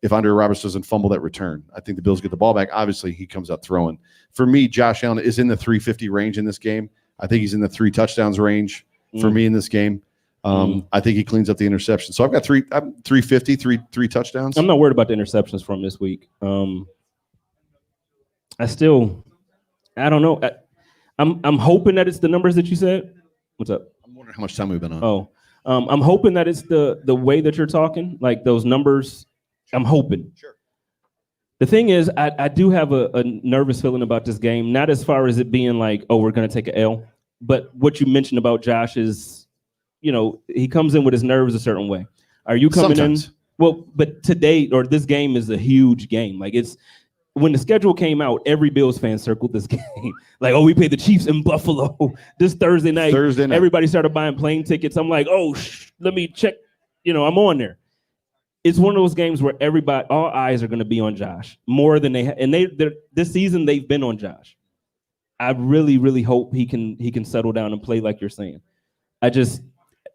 If Andre Roberts doesn't fumble that return, I think the Bills get the ball back. Obviously, he comes out throwing. For me, Josh Allen is in the 350 range in this game. I think he's in the 3 touchdowns range for me in this game. I think he cleans up the interception. So I've got 350, three touchdowns. I'm not worried about the interceptions from this week. I don't know. I'm hoping that it's the numbers that you said. What's up? I'm wondering how much time we've been on. Oh, I'm hoping that it's the way that you're talking, like those numbers. I'm hoping. Sure. The thing is, I do have a nervous feeling about this game. Not as far as it being like, oh, we're going to take an L, but what you mentioned about Josh is, he comes in with his nerves a certain way. Are you coming in? Well, but today or this game is a huge game. Like when the schedule came out, every Bills fan circled this game. Like, oh, we played the Chiefs in Buffalo this Thursday night. Everybody started buying plane tickets. I'm like, oh, let me check. I'm on there. It's one of those games where all eyes are going to be on Josh more than this season they've been on Josh. I really, really hope he can settle down and play like you're saying.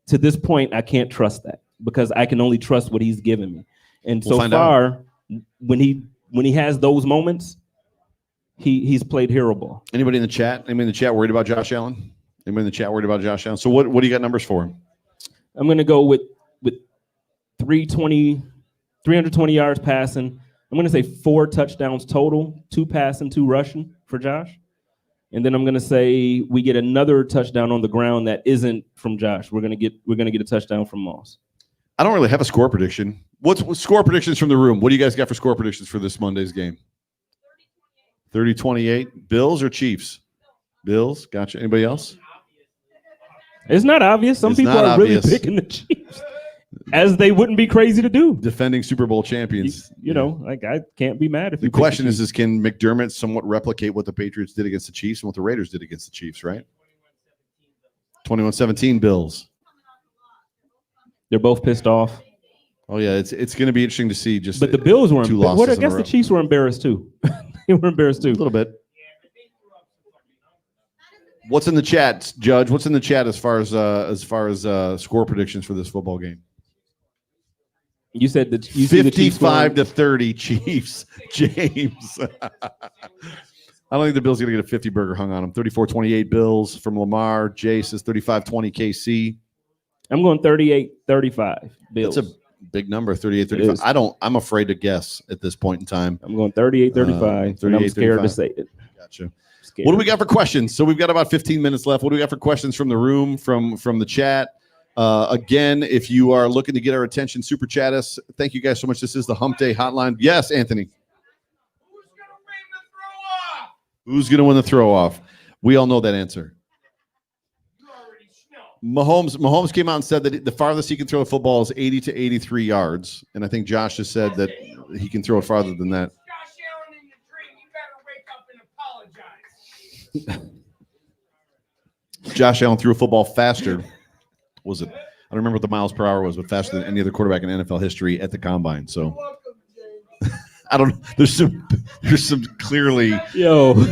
To this point, I can't trust that because I can only trust what he's given me. And so far, when he has those moments, he's played hero ball. Anybody in the chat? Anybody in the chat worried about Josh Allen? Anybody in the chat worried about Josh Allen? So what do you got numbers for him? I'm going to go with 320 yards passing. I'm going to say 4 touchdowns total, 2 passing, 2 rushing for Josh. And then I'm going to say we get another touchdown on the ground that isn't from Josh. We're going to get a touchdown from Moss. I don't really have a score prediction. What's score predictions from the room? What do you guys got for score predictions for this Monday's game? 30-28. Bills or Chiefs? Bills. Gotcha. Anybody else? It's not obvious. Some people are really picking the Chiefs, as they wouldn't be crazy to do. Defending Super Bowl champions. Like I can't be mad if the question is can McDermott somewhat replicate what the Patriots did against the Chiefs and what the Raiders did against the Chiefs, right? 21-17 Bills. They're both pissed off. Oh yeah, it's going to be interesting to see. But the Bills were 2 losses. I guess the Chiefs were embarrassed too. They were embarrassed too. A little bit. What's in the chat, Judge? What's in the chat as far as score predictions for this football game? You said that 55-30 Chiefs. James. I don't think the Bills are going to get a 50 burger hung on them. 34-28 Bills from Lamar. Jay says 35-20 KC. I'm going 38-35 Bills. That's a big number, 38-35. I'm afraid to guess at this point in time. I'm going 38-35. And I'm scared to say it. Gotcha. What do we got for questions? So we've got about 15 minutes left. What do we got for questions from the room, from the chat? Again, if you are looking to get our attention, super chat us. Thank you guys so much. This is the Hump Day Hotline. Yes, Anthony. Who's going to win the throw off? We all know that answer. Mahomes came out and said that the farthest he can throw a football is 80 to 83 yards. And I think Josh has said that he can throw it farther than that. Josh Allen threw a football faster. Was it? I don't remember what the miles per hour was, but faster than any other quarterback in NFL history at the combine. So I don't. There's some clearly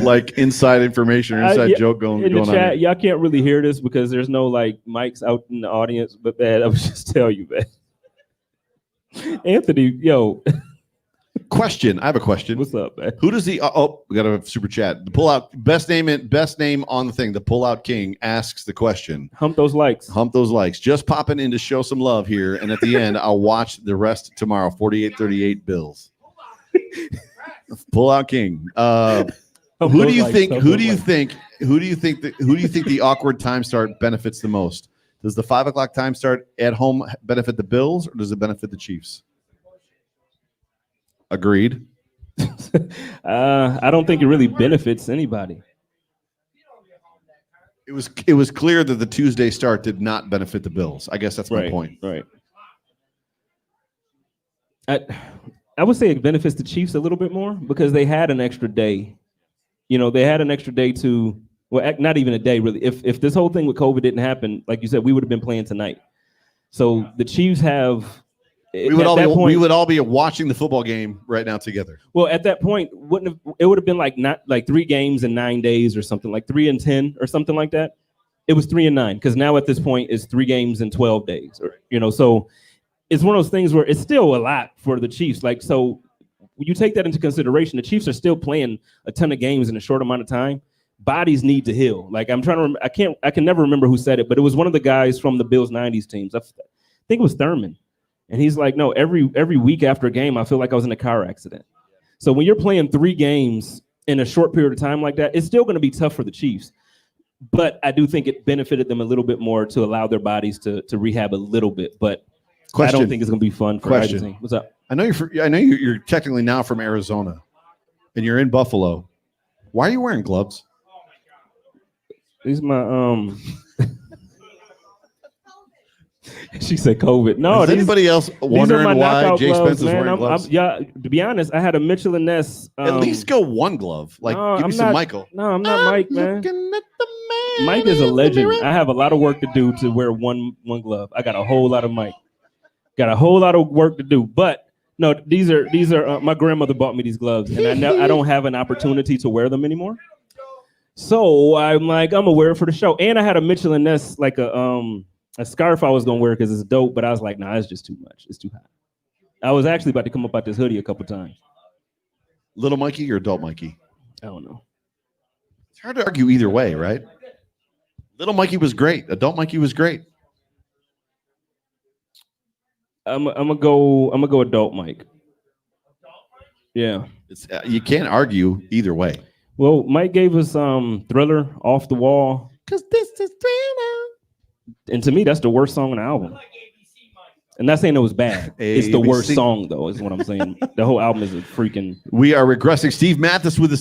like inside information or inside joke going in the chat. on. Y'all can't really hear this because there's no like mics out in the audience. But man, I was just tell you, man. Anthony, Question. I have a question. What's up, man? Who does we got a super chat. The pullout best name on the thing. The Pullout King asks the question. Hump those likes. Hump those likes. Just popping in to show some love here, and at the end, I'll watch the rest tomorrow. 48-38 Bills. Pullout King. Who do you think the awkward time start benefits the most? Does the 5 o'clock time start at home benefit the Bills, or does it benefit the Chiefs? Agreed. I don't think it really benefits anybody. It was clear that the Tuesday start did not benefit the Bills. I guess that's my point. Right. I would say it benefits the Chiefs a little bit more because they had an extra day. They had an extra day to, well, not even a day really. If this whole thing with COVID didn't happen, like you said, we would have been playing tonight. So the Chiefs have. We would all be watching the football game right now together. Well, at that point, it would have been not 3 games in 9 days or something, like 3 and 10 or something like that. It was 3 and 9 because now at this point it's 3 games in 12 days, so it's one of those things where it's still a lot for the Chiefs. Like, so when you take that into consideration, the Chiefs are still playing a ton of games in a short amount of time. Bodies need to heal. Like, I'm trying to remember, I can never remember who said it, but it was one of the guys from the Bills 90s teams. I think it was Thurman. And he's like, no, every week after a game, I feel like I was in a car accident. So when you're playing 3 games in a short period of time like that, it's still going to be tough for the Chiefs. But I do think it benefited them a little bit more to allow their bodies to rehab a little bit. But I don't think it's going to be fun for either team. What's up? I know you're technically now from Arizona, and you're in Buffalo. Why are you wearing gloves? These my She said COVID. No, is anybody else wondering why Jay Spence is wearing gloves? To be honest, I had a Mitchell and Ness. At least go one glove. Like, give me some Michael. No, I'm not Mike, man. Mike is a legend. I have a lot of work to do to wear one glove. I got a whole lot of Mike. Got a whole lot of work to do. But no, these are my grandmother bought me these gloves, and I don't have an opportunity to wear them anymore. So I'm like, I'm gonna wear it for the show. And I had a Mitchell and Ness, like a scarf I was gonna wear because it's dope, but I was like, nah, it's just too much. It's too hot. I was actually about to come up out this hoodie a couple times. Little Mikey or Adult Mikey? I don't know. It's hard to argue either way, right? Little Mikey was great. Adult Mikey was great. I'm gonna go Adult Mike. Yeah. You can't argue either way. Well, Mike gave us Thriller, Off the Wall. 'Cause this is Thriller. And to me, that's the worst song on the album. And not saying it was bad. It's the worst song, though, is what I'm saying. The whole album is a freaking... We are regressing. Steve Mathis with the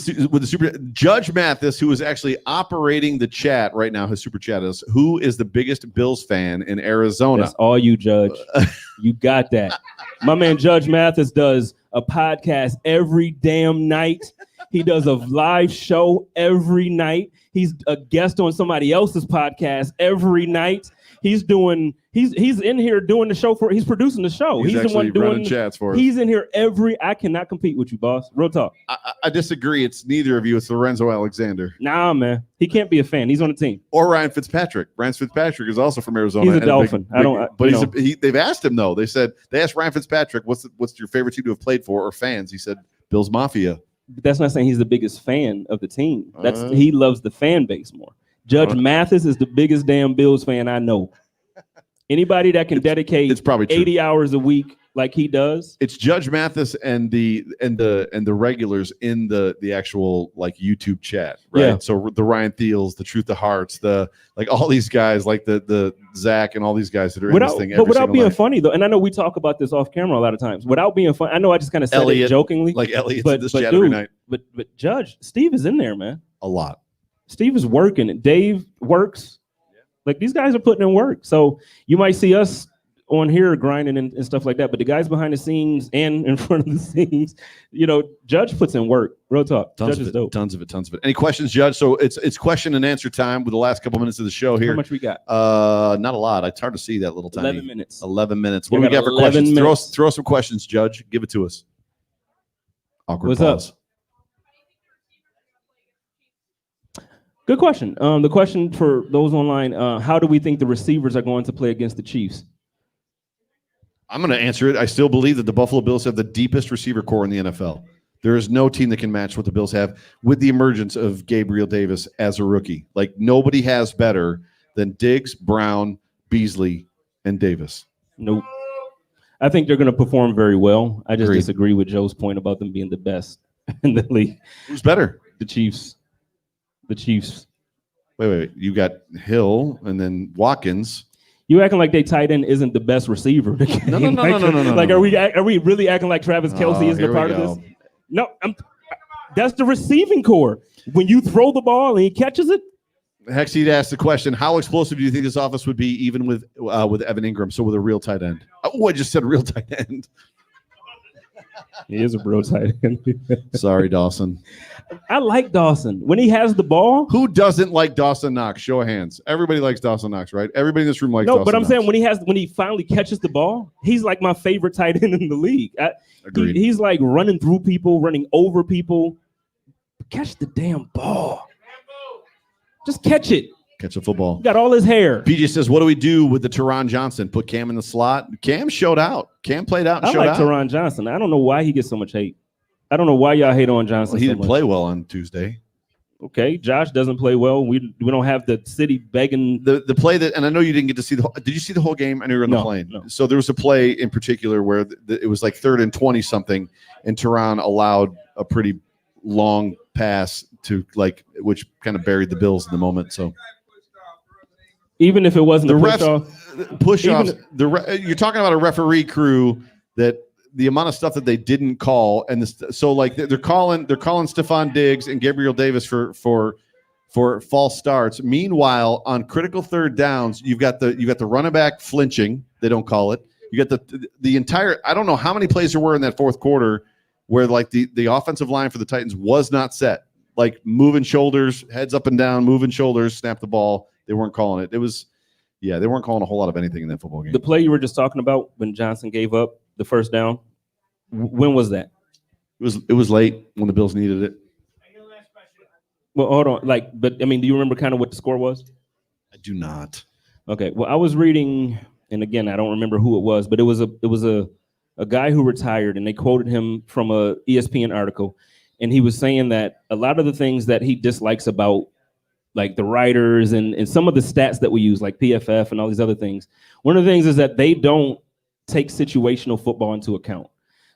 super... Judge Mathis, who is actually operating the chat right now, his super chat is, who is the biggest Bills fan in Arizona? That's all you, Judge. You got that. My man Judge Mathis does a podcast every damn night. He does a live show every night. He's a guest on somebody else's podcast every night. He's in here doing the show he's producing the show. He's the one doing chats for us. He's in here I cannot compete with you, boss. Real talk. I disagree. It's neither of you. It's Lorenzo Alexander. Nah, man. He can't be a fan. He's on the team. Or Ryan Fitzpatrick. Ryan Fitzpatrick is also from Arizona. He's a Dolphin. They've asked him though. They asked Ryan Fitzpatrick, what's your favorite team to have played for or fans? He said Bills Mafia. But that's not saying he's the biggest fan of the team. He loves the fan base more. Judge Mathis is the biggest damn Bills fan I know. Anybody that can dedicate it's probably 80 hours a week like he does. It's Judge Mathis and the regulars in the actual like YouTube chat, right? Yeah. So the Ryan Thiels, the Truth of Hearts, all these guys, like the Zach and all these guys that are in this thing. But without being funny though, and I know we talk about this off camera a lot of times. Without being funny, I know I just kind of said it jokingly, like Elliot's in this chat every night. But Judge, Steve is in there, man. A lot. Steve is working. Dave works. Like these guys are putting in work. So you might see us on here grinding and stuff like that. But the guys behind the scenes and in front of the scenes, Judge puts in work. Real talk. Tons Judge of is dope. Tons of it. Any questions, Judge? So it's question and answer time with the last couple minutes of the show here. How much we got? Not a lot. It's hard to see that little tiny. 11 minutes. 11 minutes. What do we got for questions? Throw some questions, Judge. Give it to us. Awkward What's pause. up? Good question. The question for those online, how do we think the receivers are going to play against the Chiefs? I'm going to answer it. I still believe that the Buffalo Bills have the deepest receiver core in the NFL. There is no team that can match what the Bills have with the emergence of Gabriel Davis as a rookie. Like nobody has better than Diggs, Brown, Beasley, and Davis. Nope. I think they're going to perform very well. I just disagree with Joe's point about them being the best in the league. Who's better? The Chiefs. The Chiefs. Wait. You got Hill and then Watkins. You acting like they tight end isn't the best receiver. No. Like, are we really acting like Travis Kelce isn't a part of this? No, that's the receiving core. When you throw the ball and he catches it, Hexy asked the question: how explosive do you think this offense would be, even with Evan Ingram? So with a real tight end. Oh, I just said real tight end. He is a real tight end. Sorry, Dawson. I like Dawson when he has the ball. Who doesn't like Dawson Knox? Show of hands. Everybody likes Dawson Knox, right? Everybody in this room likes. No, Dawson but I'm Knox. saying when he finally catches the ball, he's like my favorite tight end in the league. Agreed. He's like running through people, running over people. Catch the damn ball. Just catch it. Catch a football. Got all his hair. PJ says, what do we do with the Teron Johnson? Put Cam in the slot. Cam showed out. Cam played out and I showed like out. Teron Johnson. I don't know why he gets so much hate. I don't know why y'all hate on Johnson. Well, he so didn't much. play well on Tuesday. Okay, Josh doesn't play well. We don't have the city begging. The play that, and I know you didn't get to see did you see the whole game? I know you were on the plane. No. So there was a play in particular where it was like 3rd and 20 something, and Teron allowed a pretty long pass to which kind of buried the Bills in the moment. So Even if it wasn't the a refs push-offs, you're talking about a referee crew that the amount of stuff that they didn't call, and so they're calling Stephon Diggs and Gabriel Davis for false starts. Meanwhile, on critical 3rd downs, you've got the running back flinching. They don't call it. You got the entire. I don't know how many plays there were in that 4th quarter where the offensive line for the Titans was not set, moving shoulders, heads up and down, moving shoulders, snap the ball. They weren't calling it. It was, they weren't calling a whole lot of anything in that football game. The play you were just talking about when Johnson gave up the 1st down, when was that? It was late when the Bills needed it. Well, hold on. But I mean, do you remember kind of what the score was? I do not. Okay. Well, I was reading, and again, I don't remember who it was, but it was a guy who retired, and they quoted him from a ESPN article, and he was saying that a lot of the things that he dislikes about the writers and some of the stats that we use, like PFF and all these other things, one of the things is that they don't take situational football into account.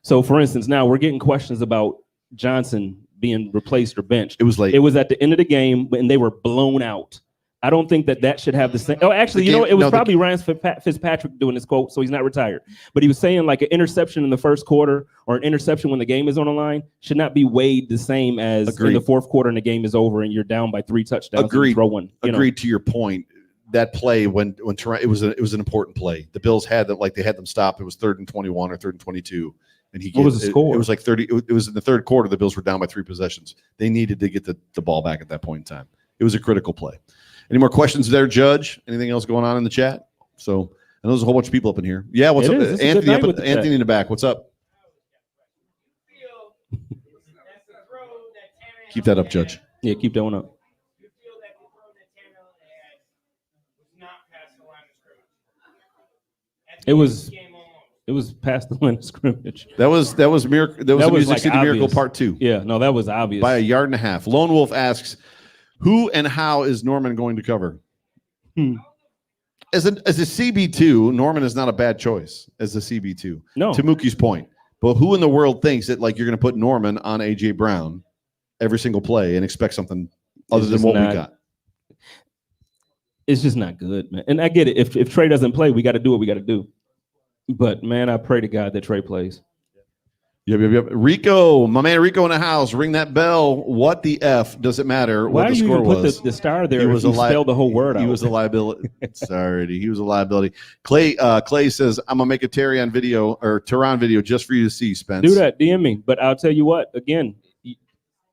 So, for instance, now we're getting questions about Johnson being replaced or benched. It was late. It was at the end of the game when they were blown out. I don't think that should have the same. Oh, actually, it was probably Ryan Fitzpatrick doing this quote, so he's not retired. But he was saying an interception in the 1st quarter or an interception when the game is on the line should not be weighed the same as in the 4th quarter and the game is over and you're down by 3 touchdowns. Agreed. And you throw one. Agreed to your point. That play when it was an important play. The Bills had that they had them stop. It was 3rd and 21 or 3rd and 22. And what was the score? It was 30. It was in the 3rd quarter. The Bills were down by 3 possessions. They needed to get the ball back at that point in time. It was a critical play. Any more questions there, Judge? Anything else going on in the chat? So I know there's a whole bunch of people up in here. Yeah, what's up? Anthony in the back. What's up? Keep that up, Judge. Yeah, keep that one up. It was past the line of scrimmage. That was miracle. That was a Music City Miracle Part 2. Yeah, no, that was obvious. By a yard and a half. Lone Wolf asks, who and how is Norman going to cover? As a CB2, Norman is not a bad choice as a CB2. No. To Mookie's point. But who in the world thinks that you're going to put Norman on A.J. Brown every single play and expect something other than what we got? It's just not good, man. And I get it. If Trey doesn't play, we got to do what we got to do. But, man, I pray to God that Trey plays. Yep. Rico, my man Rico in the house, ring that bell. What the F does it matter what the score was? Why do you even put the star there if you spell the whole word out? He was a liability. Sorry, he was a liability. Clay says, I'm going to make a Teron video just for you to see, Spence. Do that, DM me. But I'll tell you what, again,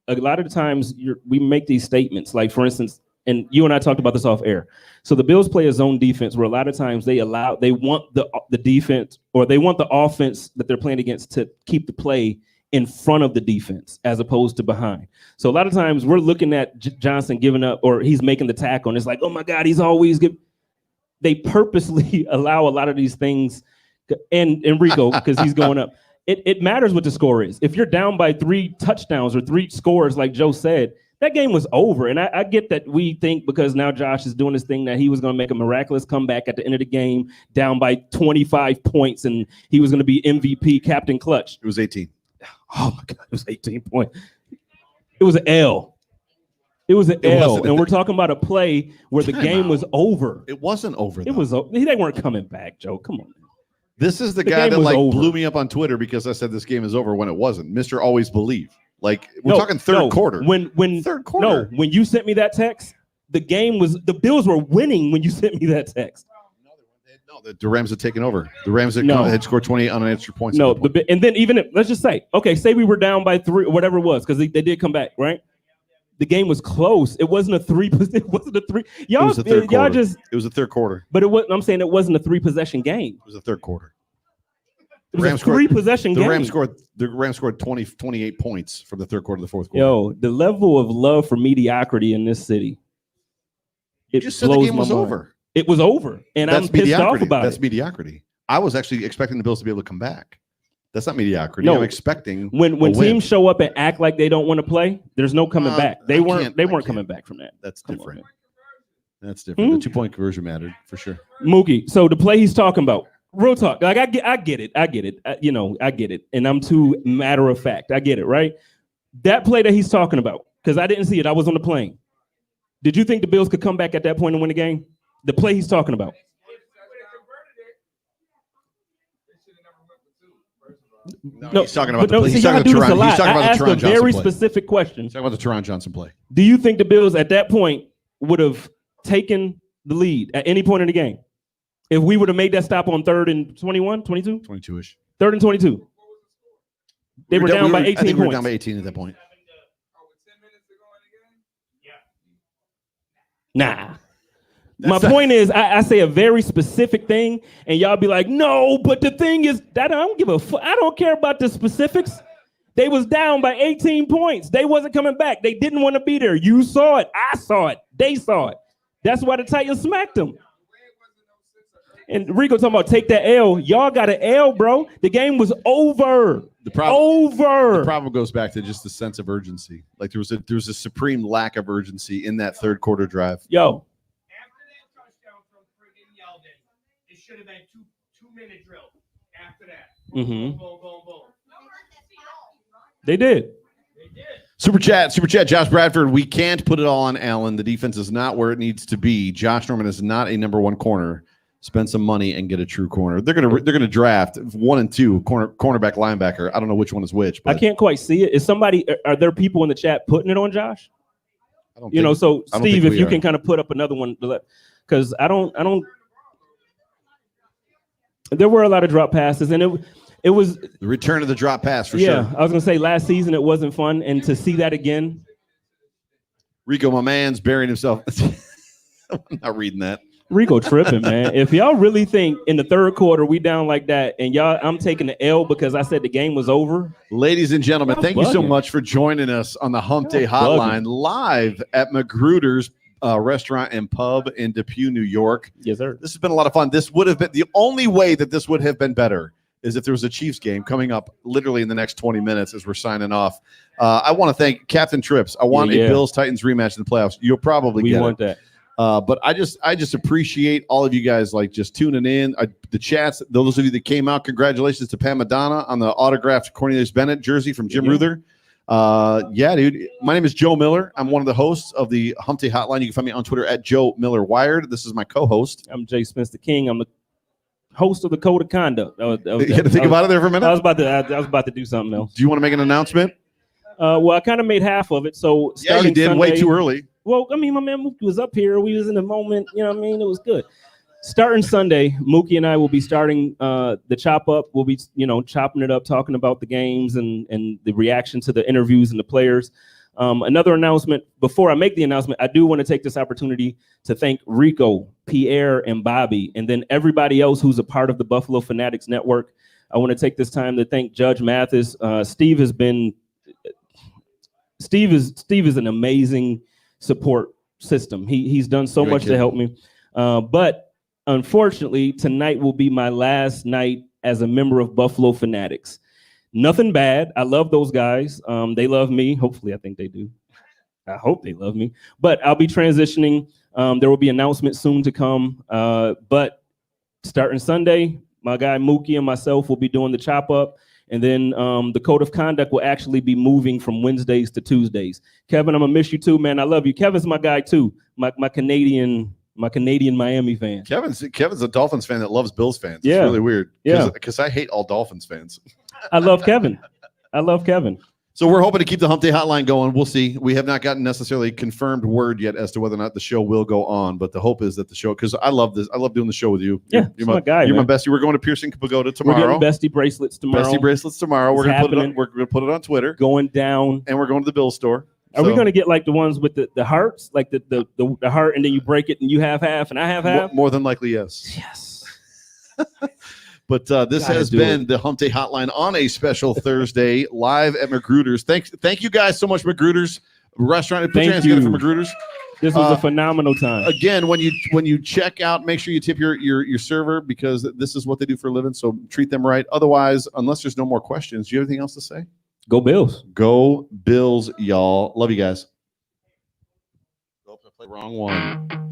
a lot of the times we make these statements, like, for instance, and you and I talked about this off air. So the Bills play a zone defense where a lot of times they want the defense, or they want the offense that they're playing against to keep the play in front of the defense as opposed to behind. So a lot of times we're looking at Johnson giving up, or he's making the tackle, and it's like, oh my God, he's always good. They purposely allow a lot of these things, and Rico, because he's going up. It matters what the score is. If you're down by 3 touchdowns or 3 scores, like Joe said, that game was over. And I get that we think because now Josh is doing this thing that he was going to make a miraculous comeback at the end of the game, down by 25 points, and he was going to be MVP, Captain Clutch. It was 18. Oh, my God, it was 18 points. It was an L. It was an L, and we're talking about a play where the game was over. It wasn't over, though. It was. They weren't coming back, Joe. Come on. This is the guy that blew me up on Twitter because I said this game is over when it wasn't. Mr. Always Believe. We're talking third quarter. When third quarter. No, when you sent me that text, the Bills were winning when you sent me that text. No, the Rams had taken over. The Rams had scored 28 unanswered points. No, and then even let's just say we were down by 3, whatever it was, because they did come back, right? The game was close. It wasn't a 3. It wasn't a 3. It was the third quarter. But I'm saying it wasn't a 3-possession game. It was the third quarter. It was a 3-possession game. The Rams scored 28 points from the third quarter to the fourth quarter. Yo, the level of love for mediocrity in this city. You just said the game was over. It was over, and I'm pissed off about it. That's mediocrity. I was actually expecting the Bills to be able to come back. That's not mediocrity. No, I'm expecting when teams show up and act like they don't want to play, there's no coming back. They weren't coming back from that. That's different. That's different. The 2-point conversion mattered for sure. Mookie, so the play he's talking about, real talk. Like I get it. I get it. And I'm too matter of fact. I get it, right? That play that he's talking about, because I didn't see it. I was on the plane. Did you think the Bills could come back at that point and win the game? The play he's talking about. No, he's talking about the play. He's talking about the Teron Johnson play. Very specific question. He's talking about the Teron Johnson play. Do you think the Bills at that point would have taken the lead at any point in the game if we would have made that stop on 3rd and 21, 22? 22-ish. 3rd and 22. They were down by 18 I think points. we were down by 18 at that point. Nah. My point is, I say a very specific thing, and y'all be like, no, but the thing is, that I don't give a fuck. I don't care about the specifics. They was down by 18 points. They wasn't coming back. They didn't want to be there. You saw it. I saw it. They saw it. That's why the Titans smacked them. And Rico talking about take that L. Y'all got an L, bro. The game was over. The problem goes back to just the sense of urgency. Like there was a supreme lack of urgency in that third quarter drive. Yo. Should have been two-minute drill after that. Mm-hmm. Boom, boom, boom. They did. Super chat, Josh Bradford. We can't put it all on Allen. The defense is not where it needs to be. Josh Norman is not a number 1 corner. Spend some money and get a true corner. They're gonna draft 1 and 2 cornerback, linebacker. I don't know which one is which. But I can't quite see it. Is somebody? Are there people in the chat putting it on Josh? I don't. So Steve, if you can kind of put up another one, because I don't. There were a lot of drop passes, and it was the return of the drop pass for sure. Yeah, I was gonna say last season it wasn't fun, and to see that again. Rico, my man's burying himself. I'm not reading that. Rico tripping, man. If y'all really think in the third quarter we down like that, and I'm taking the L because I said the game was over. Ladies and gentlemen, thank you so much for joining us on the Hump Day Hotline live at Macgruders restaurant and pub in Depew, New York. Yes, sir. This has been a lot of fun. This would have been the only way that this would have been better is if there was a Chiefs game coming up literally in the next 20 minutes as we're signing off. I want to thank Captain Trips. I want a Bills-Titans rematch in the playoffs. You'll probably get want it. That. But I just appreciate all of you guys like just tuning in. The chats, those of you that came out, congratulations to Pam Madonna on the autographed Cornelius Bennett jersey from Jim Ruther. Yeah, dude. My name is Joe Miller. I'm one of the hosts of the Hump Day Hotline. You can find me on Twitter at Joe Miller Wired. This is my co-host. I'm Jay Spence the King. I'm the host of the Code of Conduct. You had to think about it there for a minute. I was about to do something else. Do you want to make an announcement? Well, I kind of made half of it. So yeah, you did Sunday, way too early. Well, I mean, my man Mookie was up here. We was in the moment. You know what I mean? It was good. Starting Sunday, Mookie and I will be starting the chop up. We'll be, chopping it up, talking about the games and the reaction to the interviews and the players. Another announcement, before I make the announcement, I do want to take this opportunity to thank Rico, Pierre, and Bobby, and then everybody else who's a part of the Buffalo Fanatics Network. I want to take this time to thank Judge Mathis. Steve is an amazing support system. He's done so much to help me. But unfortunately, tonight will be my last night as a member of Buffalo Fanatics. Nothing bad. I love those guys. They love me. Hopefully, I think they do. I hope they love me. But I'll be transitioning. There will be announcements soon to come. But starting Sunday, my guy Mookie and myself will be doing the chop up. And then the code of conduct will actually be moving from Wednesdays to Tuesdays. Kevin, I'm gonna miss you too, man. I love you. Kevin's my guy too. My Canadian Miami fan. Kevin's a Dolphins fan that loves Bills fans. Yeah. It's really weird. Yeah. Because I hate all Dolphins fans. I love Kevin. So we're hoping to keep the Hump Day Hotline going. We'll see. We have not gotten necessarily confirmed word yet as to whether or not the show will go on, but the hope is that the show, because I love this. I love doing the show with you. Yeah, you're my guy. You're man. my bestie. We're going to Piercing Pagoda We're tomorrow. getting bestie bracelets tomorrow. Bestie bracelets tomorrow. We're It's gonna put it on. happening. We're gonna put it on Twitter. Going down. And we're going to the Bill store. Are we So- going to get like the ones with the hearts, like the heart, and then you break it and you have half and I have half? More than likely, yes. Yes. But this Gotta has do been it. the Hump Day Hotline on a special Thursday live at Macgruders. Thank you guys so much, Macgruders restaurant. Put your Thank hands together for you. Macgruders. This was a phenomenal time. Again, when you check out, make sure you tip your server because this is what they do for a living. So treat them right. Otherwise, unless there's no more questions, do you have anything else to say? Go Bills. Go Bills, y'all. Love you guys. Oh, I played the wrong one.